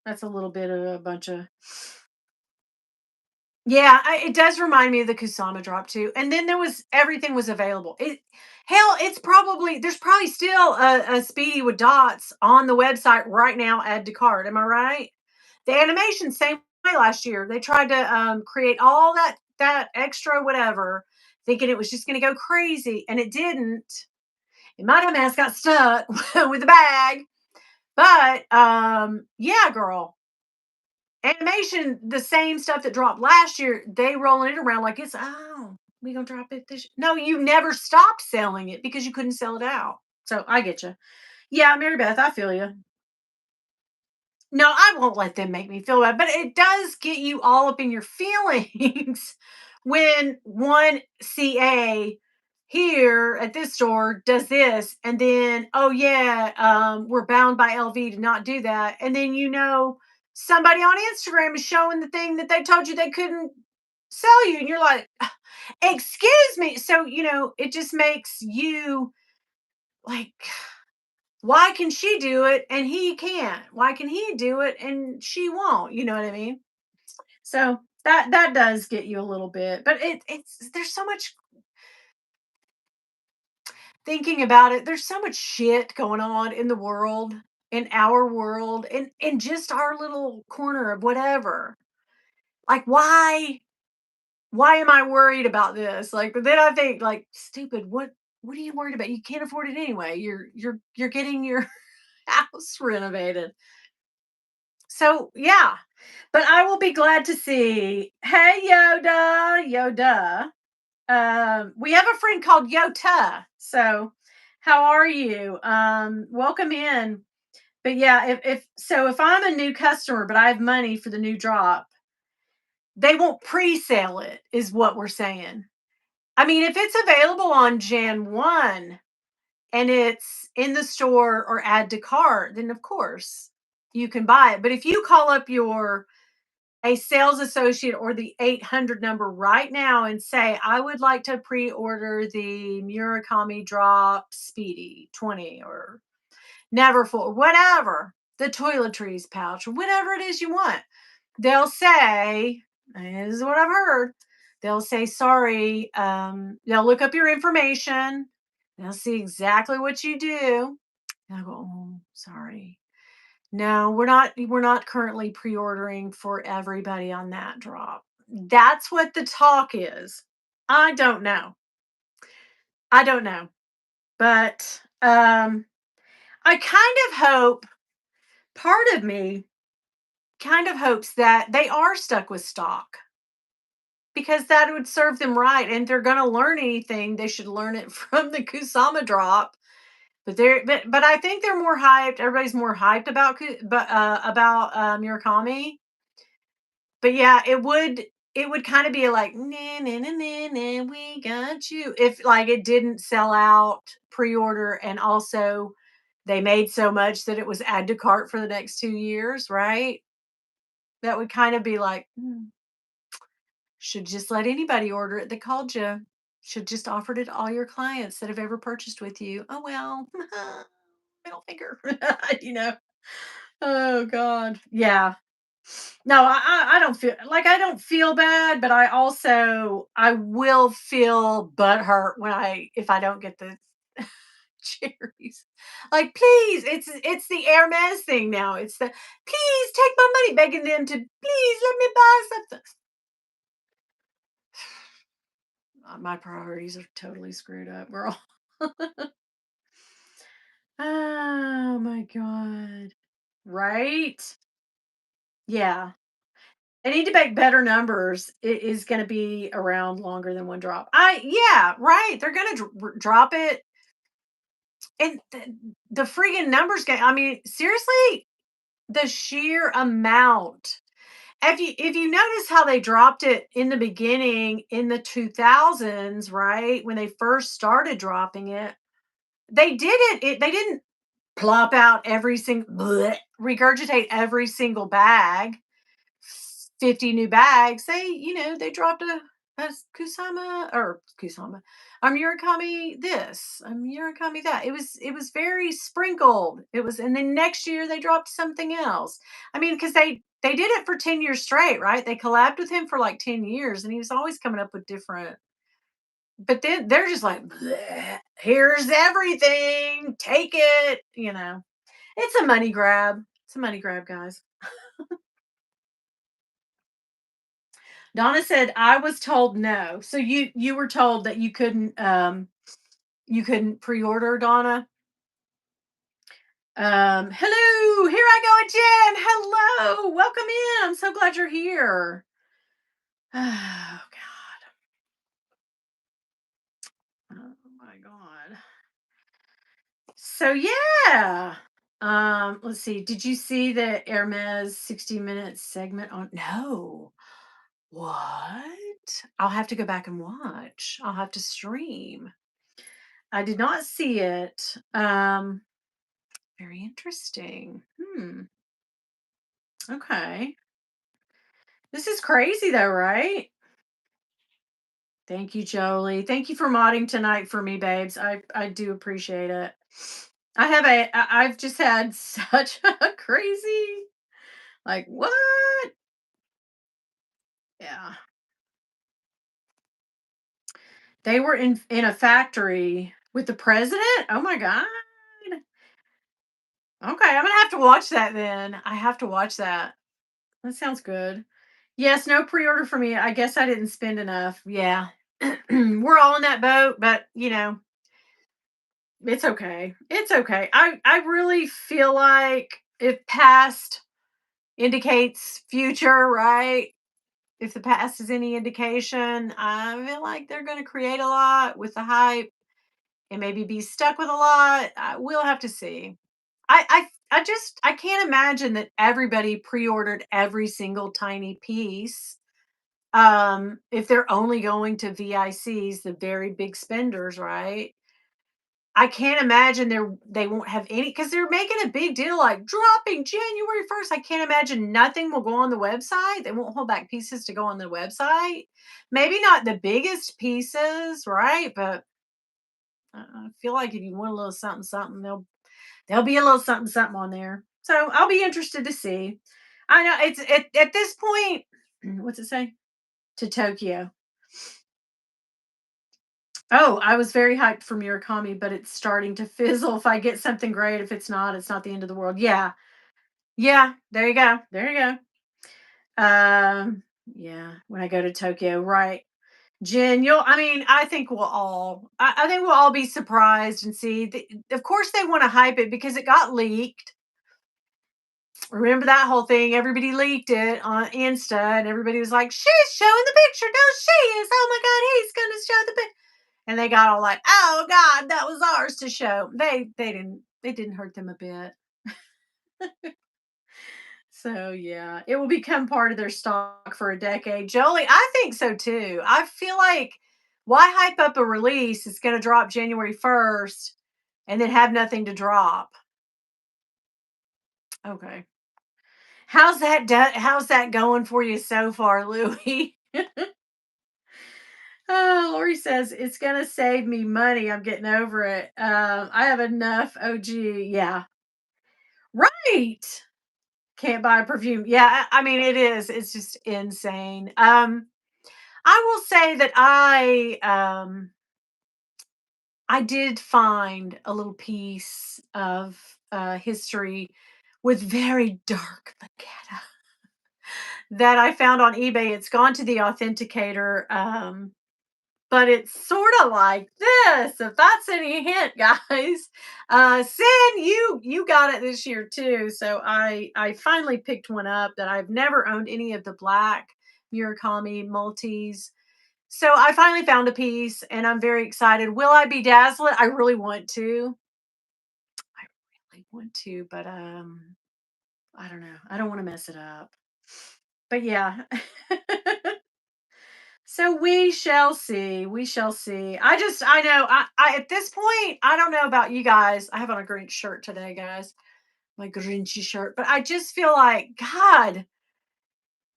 a little bit of a bunch of. Yeah, it does remind me of the Kusama drop too. And then everything was available. Hell, there's probably still a Speedy with dots on the website right now. Add to cart. Am I right? The animation same way last year. They tried to create all that extra whatever, thinking it was just going to go crazy, and it didn't. And my dumbass got stuck with the bag. But yeah, girl, animation, the same stuff that dropped last year, they rolling it around like it's, oh, we gonna drop it this. No, you never stopped selling it because you couldn't sell it out. So I get you. Yeah, Mary Beth, I feel you. No, I won't let them make me feel bad, but it does get you all up in your feelings when one CA here at this store does this, and then, oh yeah, we're bound by LV to not do that, and then somebody on Instagram is showing the thing that they told you they couldn't sell you, and you're like, excuse me. So it just makes you like, why can she do it and he can't? Why can he do it and she won't? You know what I mean? So that does get you a little bit, but it's there's so much thinking about it. There's so much shit going on in the world, in our world, in just our little corner of whatever. Like, why am I worried about this? Like, but then I think, like, stupid, what are you worried about? You can't afford it anyway. You're getting your house renovated. So yeah, but I will be glad to see. Hey Yoda, Yoda. We have a friend called Yota. So how are you? Welcome in. But yeah, if I'm a new customer, but I have money for the new drop, they won't pre-sale it, is what we're saying. I mean, if it's available on Jan 1 and it's in the store or add to cart, then of course you can buy it. But if you call up a sales associate or the 800 number right now and say, I would like to pre-order the Murakami drop Speedy 20 or Neverfull, whatever, the toiletries pouch, or whatever it is you want, they'll say, and this is what I've heard, they'll say, sorry, they'll look up your information, they'll see exactly what you do. And I go, oh, sorry. No, we're not currently pre-ordering for everybody on that drop. That's what the talk is. I don't know. I don't know. But I kind of hope, part of me kind of hopes that they are stuck with stock because that would serve them right. And if they're going to learn anything, they should learn it from the Kusama drop. But I think they're more hyped. Everybody's more hyped about Murakami. But yeah, it would kind of be like, nah, nah, nah, nah, nah, we got you, if like it didn't sell out pre-order and also they made so much that it was add to cart for the next 2 years, right? That would kind of be like, should just let anybody order it that called you. Should just offered it to all your clients that have ever purchased with you. Oh well, middle finger, you know. Oh God, yeah. No, I don't feel like, I don't feel bad, but I will feel butthurt when if I don't get the cherries. Like, please, it's the Hermes thing now. It's the, please take my money, begging them to please let me buy something. My priorities are totally screwed up, girl. Oh my God. Right? Yeah. They need to make better numbers. It is gonna be around longer than one drop. Yeah, right. They're gonna drop it, and the friggin' numbers game. I mean, seriously, the sheer amount. If you notice how they dropped it in the beginning in the 2000s, right? When they first started dropping it, they didn't plop out every single regurgitate every single bag, 50 new bags. They dropped a Kusama or Kusama, a Murakami this, a Murakami that. It was very sprinkled. It was, and then next year they dropped something else. I mean, because they did it for 10 years straight, right? They collabed with him for like 10 years, and he was always coming up with different. But then they're just like, "Bleh, here's everything, take it. It's a money grab. It's a money grab, guys. Donna said, "I was told no." So you were told that you couldn't pre-order, Donna? Hello, here I go again. Hello, welcome in. I'm so glad you're here. Oh God. Oh my God. So yeah. Let's see. Did you see the Hermes 60 minute segment on? No. What? I'll have to go back and watch. I'll have to stream. I did not see it. Very interesting. Okay. This is crazy though, right? Thank you, Jolie. Thank you for modding tonight for me, babes. I do appreciate it. I've just had such a crazy, like, what? Yeah. They were in a factory with the president. Oh my god. Okay, I'm gonna have to watch that then. I have to watch that. That sounds good. Yes, no pre-order for me. I guess I didn't spend enough. Yeah. We're all in that boat, but it's okay. It's okay. I really feel like if past indicates future, right? If the past is any indication, I feel like they're going to create a lot with the hype and maybe be stuck with a lot. We'll have to see. I can't imagine that everybody pre-ordered every single tiny piece. If they're only going to VICs, the very big spenders, right? I can't imagine they won't have any because they're making a big deal like dropping January 1st. I can't imagine nothing will go on the website. They won't hold back pieces to go on the website. Maybe not the biggest pieces, right? But I feel like if you want a little something, something, there'll be a little something, something on there. So I'll be interested to see. I know it's at this point. What's it say? To Tokyo. Oh, I was very hyped for Murakami, but it's starting to fizzle. If I get something great, if it's not the end of the world. Yeah. Yeah. There you go. There you go. Yeah. When I go to Tokyo, right. Jen, I mean, I think we'll all be surprised and see. Of course, they want to hype it because it got leaked. Remember that whole thing? Everybody leaked it on Insta, and everybody was like, "She's showing the picture. No, she is. Oh my God, he's going to show the picture." And they got all like, "Oh God, that was ours to show." They didn't hurt them a bit. So yeah, it will become part of their stock for a decade. Jolie, I think so too. I feel like why hype up a release? It's going to drop January 1st and then have nothing to drop. Okay. How's that going for you so far, Louie? Oh, Lori says it's gonna save me money. I'm getting over it. I have enough OG. Yeah, right. Can't buy perfume. Yeah, I mean it is. It's just insane. I will say that I did find a little piece of history with very dark magenta that I found on eBay. It's gone to the authenticator. but it's sort of like this. If that's any hint, guys. Sin, you got it this year too. So I finally picked one up that I've never owned any of the black Murakami multis. So I finally found a piece and I'm very excited. Will I be dazzled? I really want to. I really want to, but I don't know. I don't want to mess it up. But yeah. So we shall see. We shall see. I know I at this point, I don't know about you guys. I have on a Grinch shirt today, guys. My Grinchy shirt. But I just feel like, God,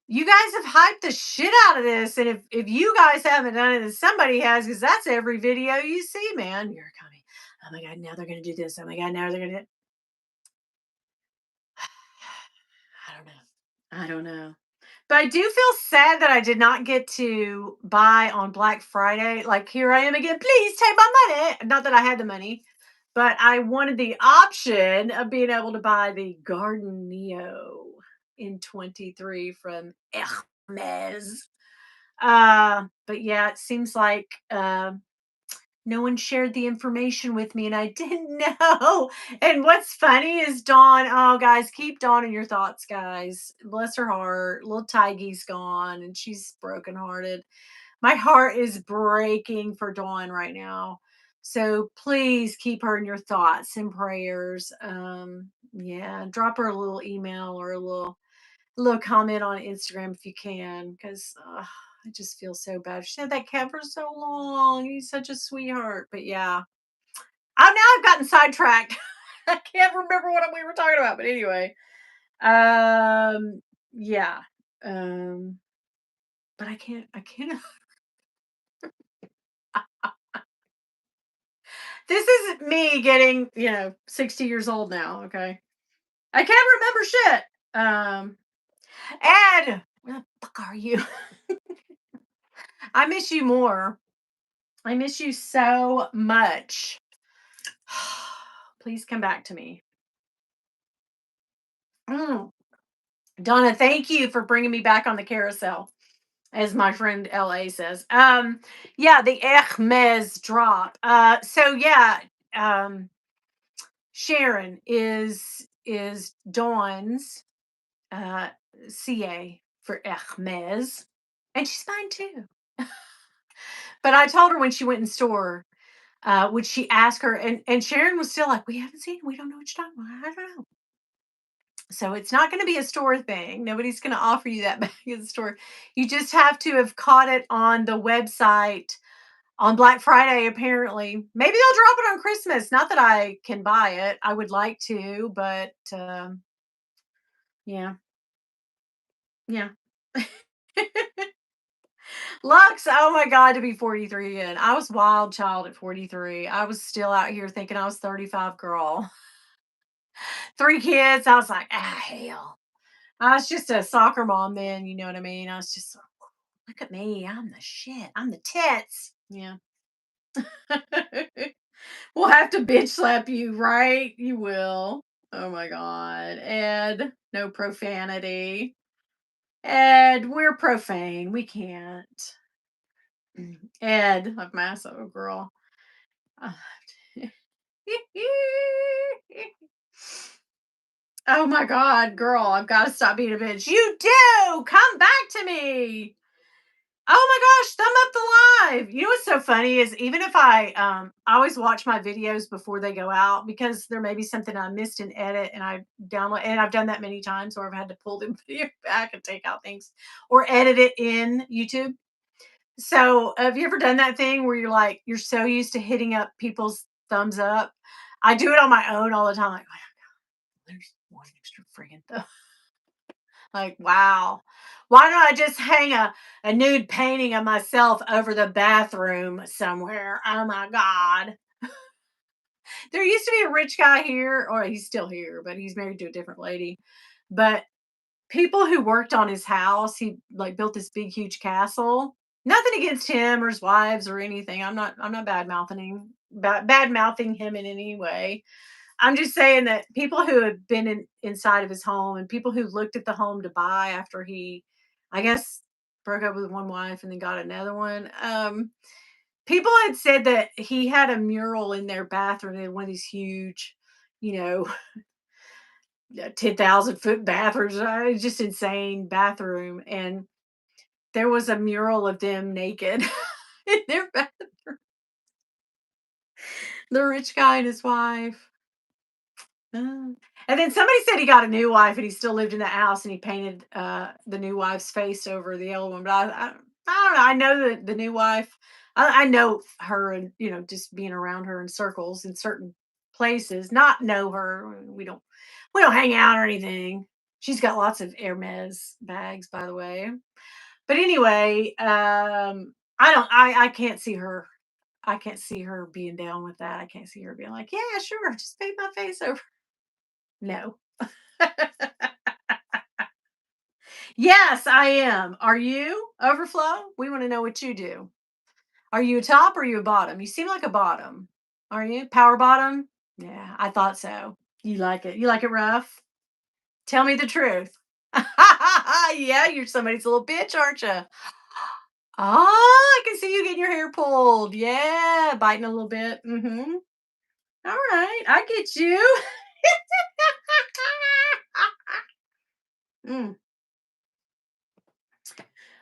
you guys have hyped the shit out of this. And if you guys haven't done it, then somebody has, because that's every video you see, man. You're coming. Oh my God, now they're gonna do this. Oh my God, now they're gonna do I don't know. I don't know. But I do feel sad that I did not get to buy on Black Friday. Like, here I am again. Please take my money. Not that I had the money, but I wanted the option of being able to buy the Garden Neo in 23 from Hermes. But yeah, it seems like no one shared the information with me and I didn't know. And what's funny is Dawn. Oh, guys, keep Dawn in your thoughts, guys. Bless her heart. Little Tiggy's gone and she's brokenhearted. My heart is breaking for Dawn right now. So please keep her in your thoughts and prayers. Yeah, drop her a little email or a little comment on Instagram if you can, because I just feel so bad. She had that cat for so long. He's such a sweetheart. But yeah, now I've gotten sidetracked. I can't remember what we were talking about. But anyway, yeah, um, but I can't. I can't. This is me getting 60 years old now. Okay, I can't remember shit. Ed, where the fuck are you? I miss you more. I miss you so much. Please come back to me. Mm. Donna, thank you for bringing me back on the carousel, as my friend LA says. Yeah, the Hermes drop. So yeah, um, Sharon is Dawn's uh CA for Hermes, and she's mine too. But I told her when she went in store, would she ask her, and Sharon was still like, we haven't seen it. We don't know what you're talking about. I don't know. So it's not going to be a store thing. Nobody's going to offer you that back in the store. You just have to have caught it on the website on Black Friday, apparently. Maybe they'll drop it on Christmas. Not that I can buy it. I would like to, but yeah. Yeah. Lux, oh my God, to be 43 again. I was wild child at 43. I was still out here thinking I was 35, girl. 3 kids. I was like, hell. I was just a soccer mom then, you know what I mean? I was just look at me. I'm the shit. I'm the tits. Yeah. We'll have to bitch slap you, right? You will. Oh my God. Ed, no profanity. Ed, we're profane. We can't. Ed, of massive girl. Oh my God, girl, I've got to stop being a bitch. You do! Come back to me. Oh my gosh, thumb up the live. You know what's so funny is even if I always watch my videos before they go out because there may be something I missed in edit and I download, and I've done that many times where I've had to pull the video back and take out things or edit it in YouTube. So have you ever done that thing where you're so used to hitting up people's thumbs up? I do it on my own all the time. Like, oh, there's one extra friggin' thumb. Like, wow. Why don't I just hang a nude painting of myself over the bathroom somewhere? Oh my God. There used to be a rich guy here, or he's still here, but he's married to a different lady. But people who worked on his house, he like built this big, huge castle. Nothing against him or his wives or anything. I'm not bad mouthing him in any way. I'm just saying that people who have been inside of his home and people who looked at the home to buy after he, I guess, broke up with one wife and then got another one. People had said that he had a mural in their bathroom in one of these huge, you know, 10,000-foot bathrooms, just insane bathroom, and there was a mural of them naked in their the rich guy and his wife. And then somebody said he got a new wife and he still lived in the house and he painted the new wife's face over the old one. But I don't know. I know that the new wife, I know her and, just being around her in circles in certain places, not know her. We don't hang out or anything. She's got lots of Hermes bags, by the way. But anyway, I can't see her. I can't see her being down with that. I can't see her being like, yeah, sure, just paint my face over. No. Yes, I am. Are you, Overflow? We want to know what you do. Are you a top or are you a bottom? You seem like a bottom. Are you? Power bottom? Yeah, I thought so. You like it. You like it rough? Tell me the truth. Yeah, you're somebody's little bitch, aren't you? Oh, I can see you getting your hair pulled. Yeah, biting a little bit. All right, I get you. Mm.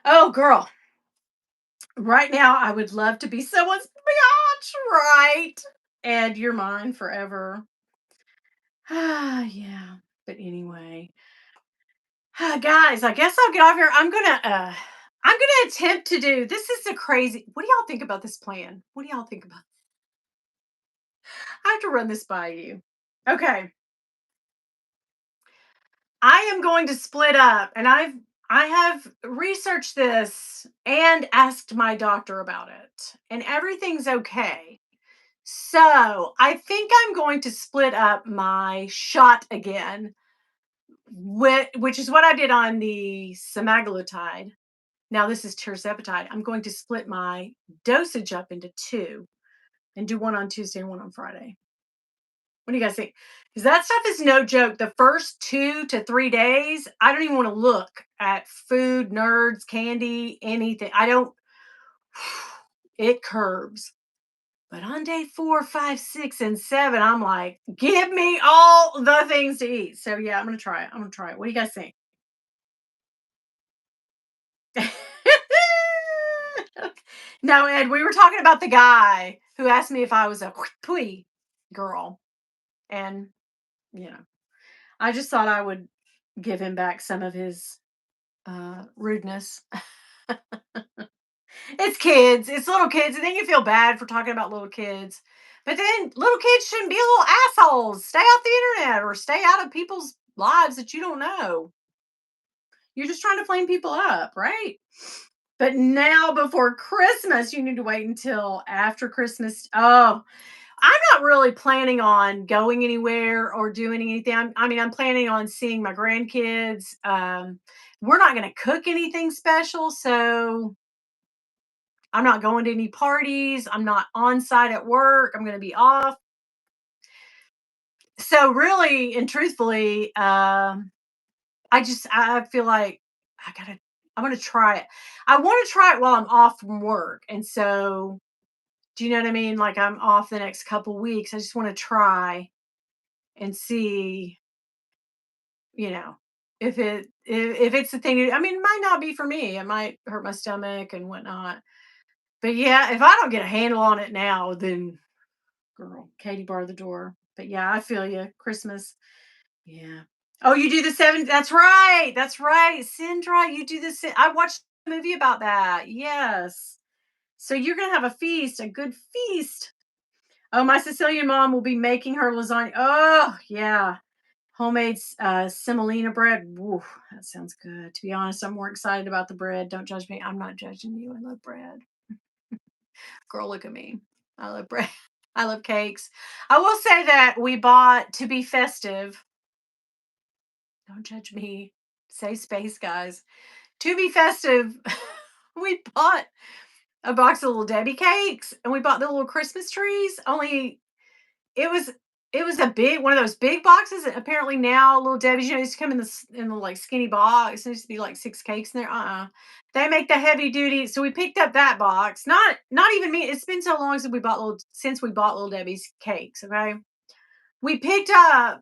Oh, girl. Right now, I would love to be someone's biatch, right? And you're mine forever. Ah, yeah. But anyway, guys, I guess I'll get off here. I'm gonna attempt to do this. Is a crazy. What do y'all think about this plan? What do y'all think about? I have to run this by you. Okay, I am going to split up, and I have researched this and asked my doctor about it, and everything's okay. So I think I'm going to split up my shot again, which is what I did on the semaglutide. Now this is tirzepatide. I'm going to split my dosage up into two and do one on Tuesday and one on Friday. What do you guys think? Because that stuff is no joke. The first 2 to 3 days, I don't even want to look at food, nerds, candy, anything. I don't. It curbs. But on day 4, 5, 6, and 7, I'm like, give me all the things to eat. So yeah, I'm gonna try it. I'm gonna try it. What do you guys think? No, Ed, we were talking about the guy who asked me if I was a pui girl. And, you know, I just thought I would give him back some of his rudeness. It's kids, it's little kids, and then you feel bad for talking about little kids. But then little kids shouldn't be little assholes. Stay off the internet or stay out of people's lives that you don't know. You're just trying to flame people up, right? But now before Christmas, you need to wait until after Christmas. Oh, I'm not really planning on going anywhere or doing anything. I'm planning on seeing my grandkids. We're not going to cook anything special, so I'm not going to any parties. I'm not on site at work. I'm going to be off. So really and truthfully, I feel like I gotta I'm gonna try it. I want to try it while I'm off from work. And so, do you know what I mean? Like I'm off the next couple weeks. I just want to try and see, you know, if it's the thing. I mean, it might not be for me. It might hurt my stomach and whatnot. But yeah, if I don't get a handle on it now, then girl, Katie barred the door. But yeah, I feel you. Christmas. Yeah. Oh, you do the 7 that's right. That's right. Sindra, you do the I watched a movie about that. Yes. So you're gonna have a feast, a good feast. Oh, my Sicilian mom will be making her lasagna. Oh, yeah. Homemade semolina bread. Woo, that sounds good. To be honest, I'm more excited about the bread. Don't judge me. I'm not judging you. I love bread. Girl, look at me. I love bread. I love cakes. I will say that we bought to be festive. Don't judge me. Safe space, guys. To be festive, we bought a box of little Debbie cakes and we bought the little Christmas trees. Only it was It was a big one of those big boxes. Apparently now Little Debbie's, used to come in in the like skinny box. There used to be like 6 cakes in there. They make the heavy duty. So we picked up that box. Not even me. It's been so long since we bought Little Debbie's cakes. Okay. We picked up,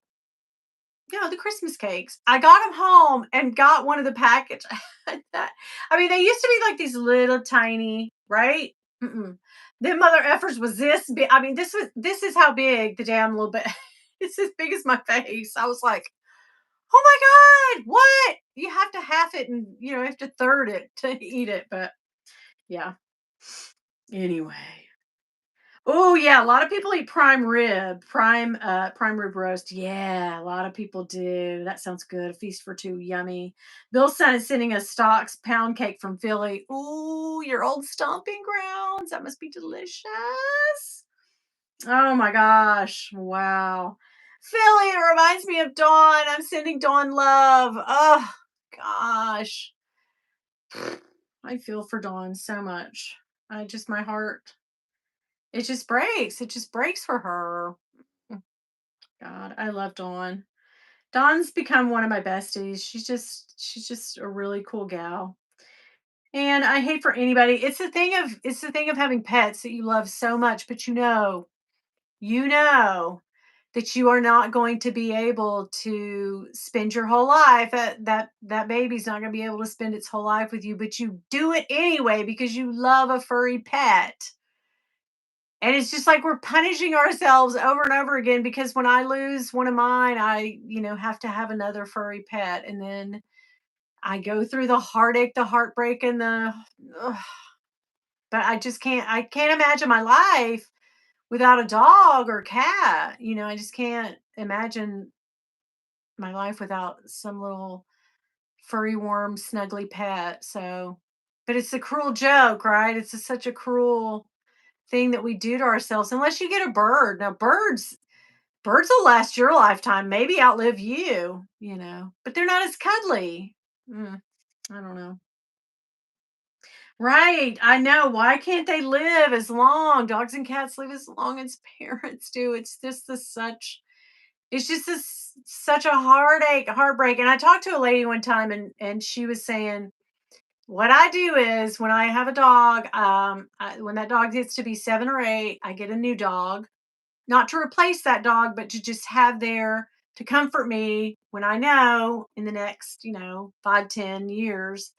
the Christmas cakes. I got them home and got one of the package. that I mean, they used to be like these little tiny, right? Mm-mm. The mother effers was this big. I mean, this is how big the damn little bit. It's as big as my face. I was like, oh my god, what? You have to half it and you have to third it to eat it. But yeah. Anyway. Oh yeah, a lot of people eat prime rib roast. Yeah, a lot of people do. That sounds good. A feast for two, yummy. Bill's son is sending us stocks pound cake from Philly. Ooh, your old stomping grounds. That must be delicious. Oh my gosh. Wow. Philly, it reminds me of Dawn. I'm sending Dawn love. Oh gosh. I feel for Dawn so much. My heart, it just breaks. It just breaks for her. Mm, God, I love Dawn. Dawn's become one of my besties. She's just a really cool gal. And I hate for anybody. It's the thing of having pets that you love so much, but you know that you are not going to be able to spend your whole life. That baby's not going to be able to spend its whole life with you, but you do it anyway because you love a furry pet. And it's just like we're punishing ourselves over and over again because when I lose one of mine, I have to have another furry pet. And then I go through the heartache, the heartbreak, and ugh, but I can't imagine my life without a dog or cat. I just can't imagine my life without some little furry, warm, snuggly pet. So, but it's a cruel joke, right? It's just such a cruel thing that we do to ourselves unless you get a bird. Now, birds will last your lifetime, maybe outlive you, but they're not as cuddly. Mm, I don't know. Right. I know. Why can't they live as long? Dogs and cats live as long as parents do. It's just this such a heartbreak. And I talked to a lady one time and she was saying, what I do is when I have a dog, when that dog gets to be 7 or 8, I get a new dog, not to replace that dog, but to just have there to comfort me when I know in the next, 5, 10 years,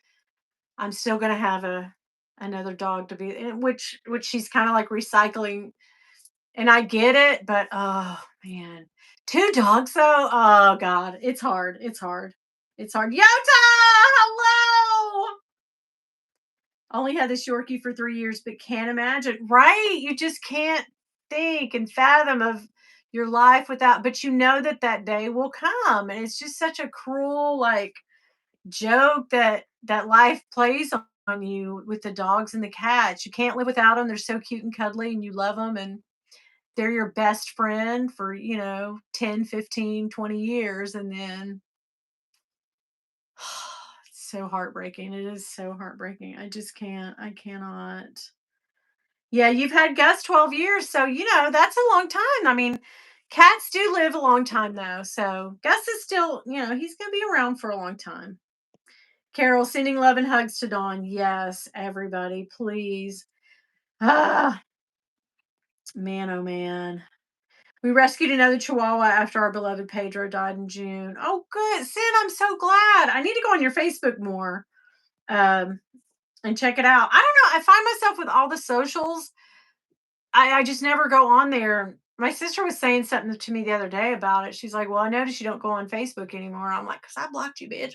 I'm still gonna have another dog to be, which she's kind of like recycling, and I get it, but oh man, 2 dogs though, oh god, it's hard, it's hard, it's hard. Yota, hello. Only had this Yorkie for 3 years, but can't imagine. Right? You just can't think and fathom of your life without. But you know that day will come, and it's just such a cruel like joke that life plays on you with the dogs and the cats. You can't live without them. They're so cute and cuddly, and you love them, and they're your best friend for 10, 15, 20 years, and then it's so heartbreaking. It is so heartbreaking. I just can't. I cannot. Yeah, you've had Gus 12 years, so, that's a long time. I mean, cats do live a long time, though, so Gus is still, he's gonna be around for a long time. Carol, sending love and hugs to Dawn. Yes, everybody, please. Ah, man, oh, man. We rescued another Chihuahua after our beloved Pedro died in June. Oh, good. Sin, I'm so glad. I need to go on your Facebook more, um, and check it out. I don't know, I find myself with all the socials, I just never go on there. My sister was saying something to me the other day about it. She's like, "Well, I noticed you don't go on Facebook anymore." I'm like, "'Cause I blocked you, bitch."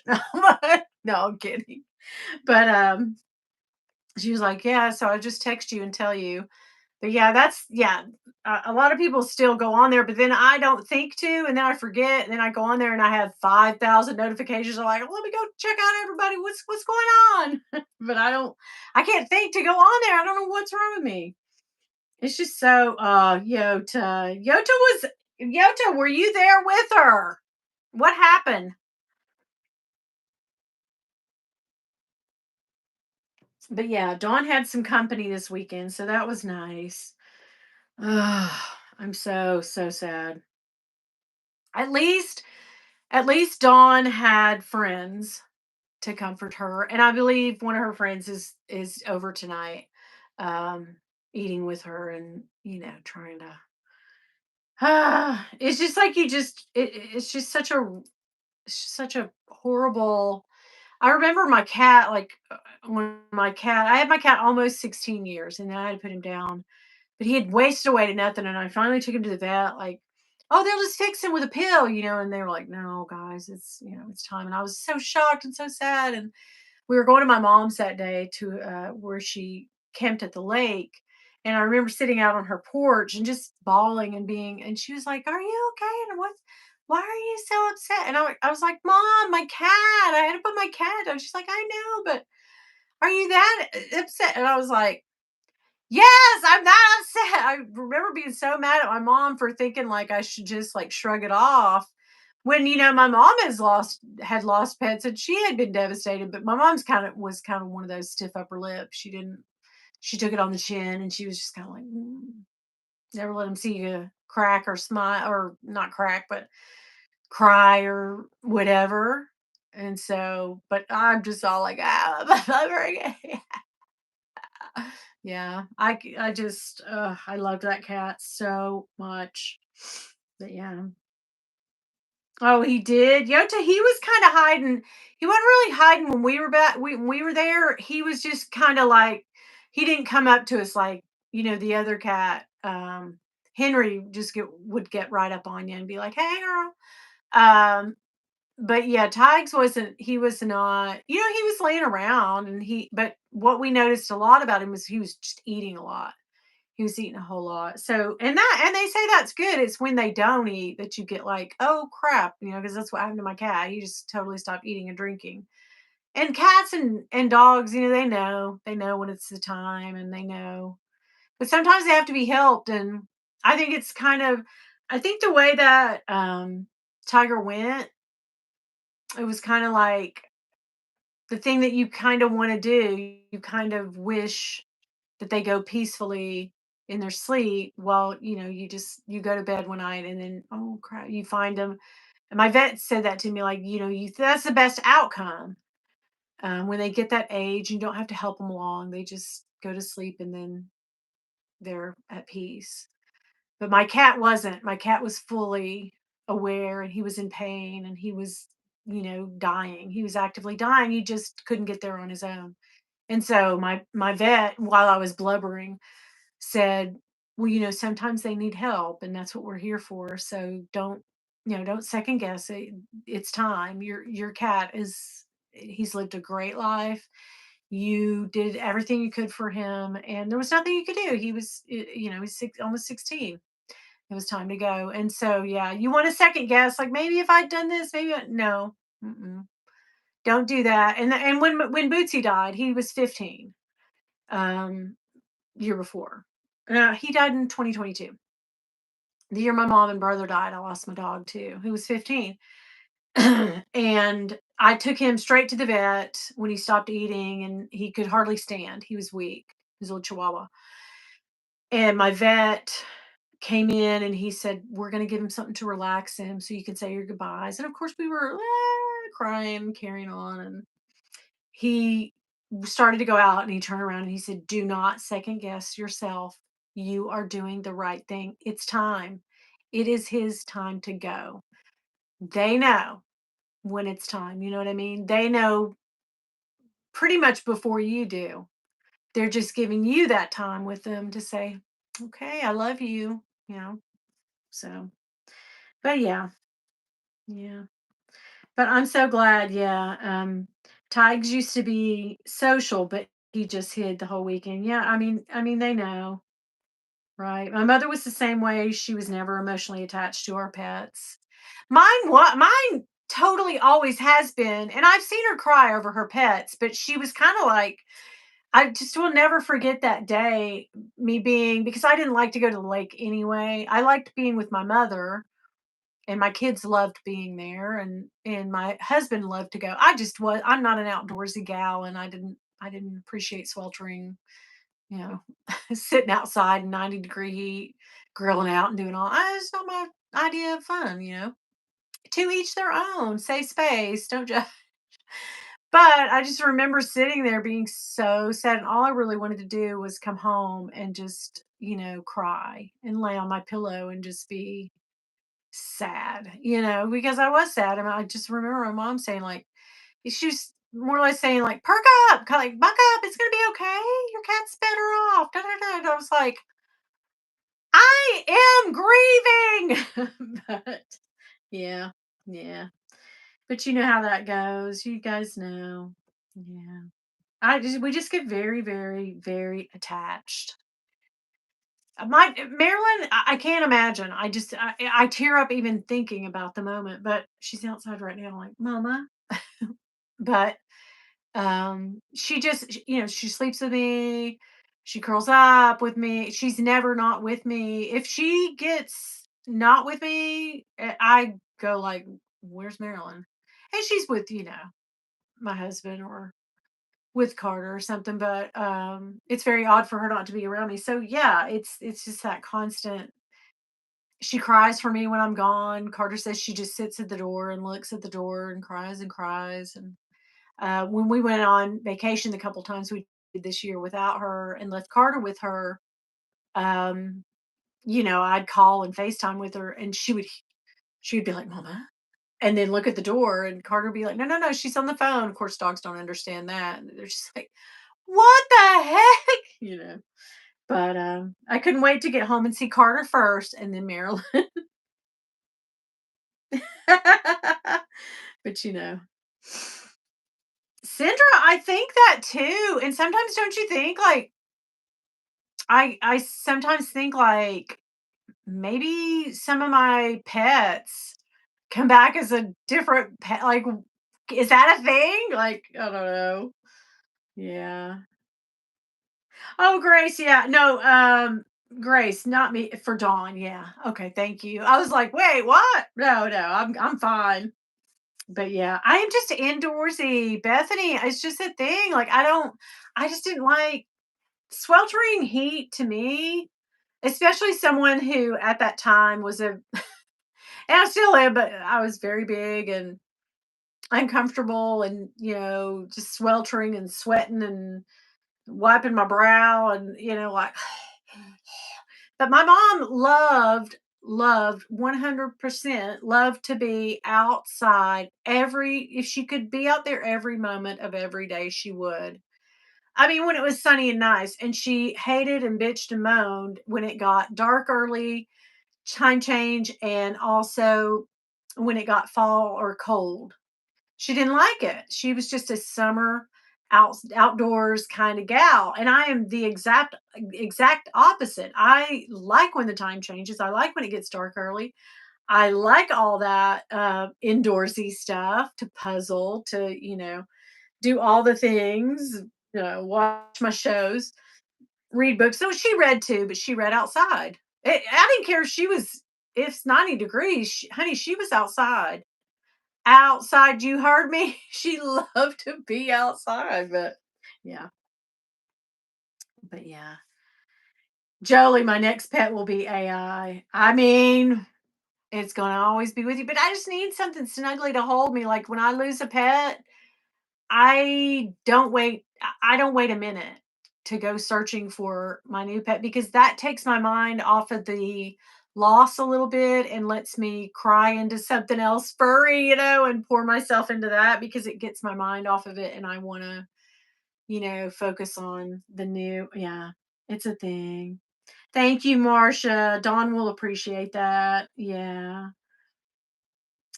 No, I'm kidding. But she was like, "Yeah, so I just text you and tell you." But yeah, yeah. A lot of people still go on there, but then I don't think to, and then I forget, and then I go on there and I have 5,000 notifications. I'm like, "Let me go check out everybody. What's going on?" But I can't think to go on there. I don't know what's wrong with me. It's just so, Yota. Yota, were you there with her? What happened? But yeah, Dawn had some company this weekend, so that was nice. Ugh, I'm so, so sad. At least at least Dawn had friends to comfort her, and I believe one of her friends is over tonight, um, eating with her and, trying to it's just like you just it's just such a horrible. I remember my cat, like, when my cat I had my cat almost 16 years, and then I had to put him down, but he had wasted away to nothing, and I finally took him to the vet, like, "Oh, they'll just fix him with a pill," and they were like, "No, guys, it's time," and I was so shocked and so sad, and we were going to my mom's that day to where she camped at the lake. And I remember sitting out on her porch and just bawling and she was like, "Are you okay? And why are you so upset?" And I was like, "Mom, my cat. I had to put my cat down." She's like, "I know, but are you that upset?" And I was like, "Yes, I'm not upset." I remember being so mad at my mom for thinking like I should just like shrug it off. When my mom had lost pets and she had been devastated, but my mom's kind of one of those stiff upper lips. She took it on the chin and she was just kind of like, never let them see you crack or smile or not crack, but cry or whatever. And so, but I'm just all like, ah, yeah, I just, I loved that cat so much. But yeah. Oh, he did. Yota, he was kind of hiding. He wasn't really hiding when we were back. When we were there, he was just kind of like he didn't come up to us like the other cat. Henry just would get right up on you and be like, "Hey, girl." Um, but yeah, Tiggs wasn't. He was not. He was laying around, and he. But what we noticed a lot about him was he was just eating a lot. He was eating a whole lot. So, and they say that's good. It's when they don't eat that you get like, oh crap, because that's what happened to my cat. He just totally stopped eating and drinking. And cats and dogs, they know when it's the time and they know. But sometimes they have to be helped. And I think it's kind of I think the way that Tiger went, it was kind of like the thing that you kind of want to do. You kind of wish that they go peacefully in their sleep while you go to bed one night and then oh crap you find them. And my vet said that to me, like, that's the best outcome. When they get that age, you don't have to help them along, they just go to sleep and then they're at peace. But my cat was fully aware and he was in pain and he was dying, he was actively dying, he just couldn't get there on his own. And so my vet, while I was blubbering, said, "Well, sometimes they need help, and that's what we're here for. So don't second guess it. It's time. Your cat he's lived a great life. You did everything you could for him, and there was nothing you could do. He's almost 16. It was time to go. And so, yeah, you want to second guess, like maybe if I'd done this, no, don't do that. And when Bootsy died, he was 15. Um, Year before. He died in 2022. The year my mom and brother died, I lost my dog too, who was 15. And I took him straight to the vet when he stopped eating and he could hardly stand. He was weak. He was a little chihuahua. And my vet came in and he said, "We're going to give him something to relax him so you can say your goodbyes." And of course, we were crying, carrying on. And he started to go out and he turned around and he said, "Do not second guess yourself. You are doing the right thing. It's time. It is his time to go." They know when it's time. You know what I mean? They know pretty much before you do. They're just giving you that time with them to say, "Okay, I love you." You know? So, but yeah, yeah. But I'm so glad, yeah. Tigers used to be social, but he just hid the whole weekend. Yeah, I mean, they know, right? My mother was the same way. She was never emotionally attached to our pets. Mine totally always has been, and I've seen her cry over her pets, but she was kind of like I just will never forget that day, me being because I didn't like to go to the lake anyway. I liked being with my mother and my kids loved being there and my husband loved to go. I'm not an outdoorsy gal and I didn't appreciate sweltering, you know, sitting outside in 90-degree heat, grilling out and doing all. It's not my idea of fun. To each their own, safe space, don't judge. But I just remember sitting there being so sad, and all I really wanted to do was come home and just, cry and lay on my pillow and just be sad, because I was sad. And I just remember my mom saying, like, she was more or less saying, like, perk up, kind of like, buck up, it's gonna be okay. Your cat's better off. Da, da, da. And I was like, I am grieving. But yeah, yeah. But you know how that goes. You guys know. Yeah. We just get very, very, very attached. My Marilyn, I can't imagine. I tear up even thinking about the moment, but she's outside right now, like, Mama. But she just she sleeps with me. She curls up with me. She's never not with me. If she gets not with me, I go like, where's Marilyn? And she's with, my husband or with Carter or something, but it's very odd for her not to be around me. So yeah, it's just that constant. She cries for me when I'm gone. Carter says she just sits at the door and looks at the door and cries and cries. And when we went on vacation the couple times we did this year without her and left Carter with her, um, I'd call and FaceTime with her, and she would be like, "Mama," and then look at the door, and Carter would be like, "No, no, no, she's on the phone." Of course, dogs don't understand that. And they're just like, "What the heck?" But I couldn't wait to get home and see Carter first, and then Marilyn. But Sindra, I think that too. And sometimes don't you think like I sometimes think like maybe some of my pets come back as a different pet. Like, is that a thing? Like, I don't know. Yeah. Oh, Grace. Yeah. No, Grace, not me for Dawn. Yeah. Okay. Thank you. I was like, wait, what? No, no, I'm fine. But yeah, I am just indoorsy. Bethany, it's just a thing. Like, I just didn't like sweltering heat to me, especially someone who at that time was and I still am, but I was very big and uncomfortable and, just sweltering and sweating and wiping my brow and, like, but my mom loved 100% loved to be outside if she could be out there every moment of every day, she would. I mean, when it was sunny and nice, and she hated and bitched and moaned when it got dark early, time change, and also when it got fall or cold. She didn't like it. She was just a summer outdoors kind of gal, and I am the exact opposite. I like when the time changes. I like when it gets dark early. I like all that indoorsy stuff to puzzle, to do all the things, watch my shows, read books. So she read too, but she read outside. I didn't care if it's 90 degrees, honey, she was outside. Outside, you heard me? She loved to be outside, but yeah, but yeah. Jolie, my next pet will be AI. I mean, it's gonna always be with you, but I just need something snuggly to hold me. Like when I lose a pet, I don't wait a minute to go searching for my new pet because that takes my mind off of the loss a little bit and lets me cry into something else furry, and pour myself into that because it gets my mind off of it and I want to, focus on the new. Yeah, it's a thing. Thank you, Marcia. Dawn will appreciate that. Yeah.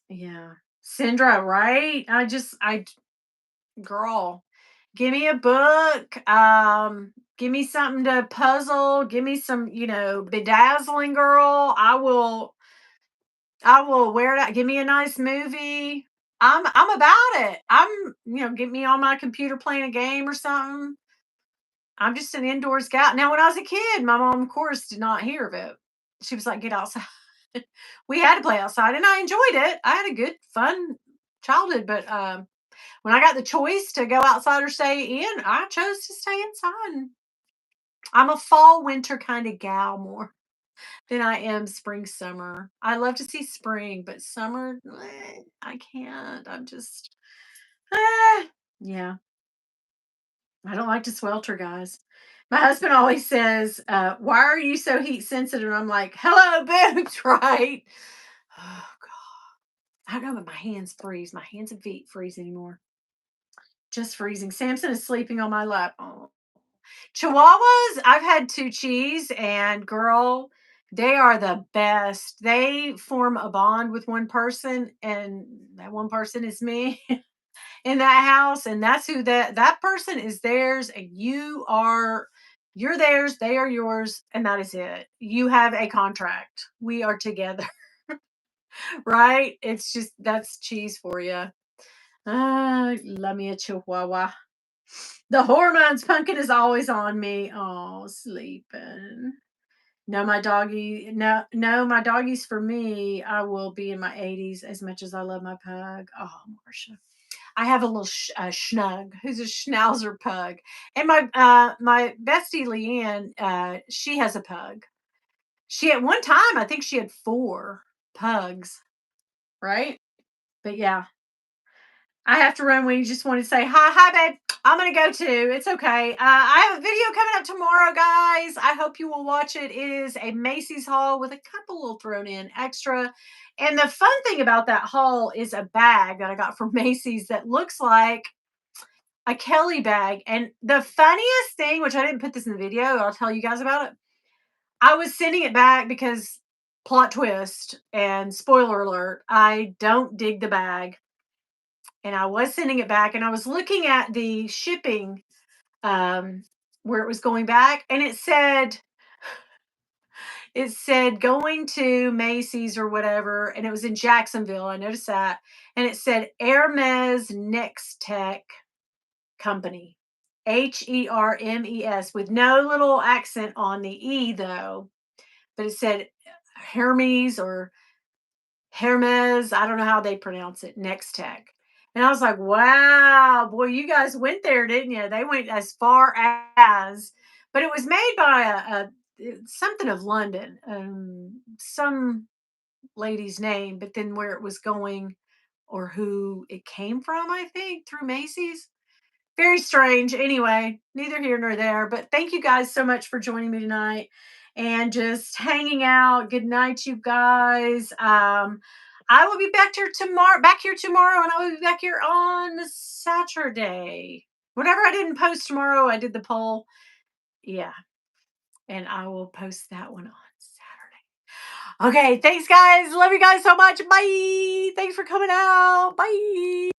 Yeah. Sindra, right? Girl, give me a book, give me something to puzzle, give me some, bedazzling, girl. I will wear it out. Give me a nice movie. I'm about it. Get me on my computer playing a game or something. I'm just an indoors gal. Now, when I was a kid, my mom, of course, did not hear of it. She was like, get outside. We had to play outside and I enjoyed it. I had a good, fun childhood, but when I got the choice to go outside or stay in, I chose to stay inside. I'm a fall winter kind of gal more. than I am spring, summer. I love to see spring, but summer, I can't. I'm just, ah, yeah. I don't like to swelter, guys. My husband always says, "Why are you so heat sensitive?" And I'm like, "Hello, boobs, right?" Oh God, I don't know, but my hands freeze. My hands and feet freeze anymore. Just freezing. Samson is sleeping on my lap. Oh. Chihuahuas, I've had two cheese, and girl, they are the best. They form a bond with one person, and that one person is me. In that house, and that's who that person is theirs, and you're theirs, they are yours, and that is it. You have a contract. We are together, right? It's just that's cheese for you. Love me a chihuahua. The hormones pumpkin is always on me. Oh, sleeping. No, my doggy. No, no, my doggy's for me. I will be in my 80s as much as I love my pug. Oh, Marsha. I have a little schnug who's a schnauzer pug, and my bestie Leanne, she has a pug. She at one time I think she had 4 pugs, right? But yeah, I have to run. When you just want to say hi, babe. I'm gonna go too. It's okay. I have a video coming up tomorrow, guys. I hope you will watch it. It is a Macy's haul with a couple little thrown in extra. And the fun thing about that haul is a bag that I got from Macy's that looks like a Kelly bag. And the funniest thing, which I didn't put this in the video, I'll tell you guys about it. I was sending it back because plot twist and spoiler alert, I don't dig the bag. And I was sending it back, and I was looking at the shipping where it was going back, and it said going to Macy's or whatever, and it was in Jacksonville. I noticed that. And it said Hermes Next Tech Company. Hermes with no little accent on the E though. But it said Hermes or Hermes. I don't know how they pronounce it. Next Tech. And I was like, wow, boy, you guys went there, didn't you? They went as far as, but it was made by something of London, some lady's name, but then where it was going or who it came from, I think, through Macy's. Very strange. Anyway, neither here nor there. But thank you guys so much for joining me tonight and just hanging out. Good night, you guys. I will be back here tomorrow, and I will be back here on Saturday. Whatever I didn't post tomorrow, I did the poll. Yeah. And I will post that one on Saturday. Okay. Thanks, guys. Love you guys so much. Bye. Thanks for coming out. Bye.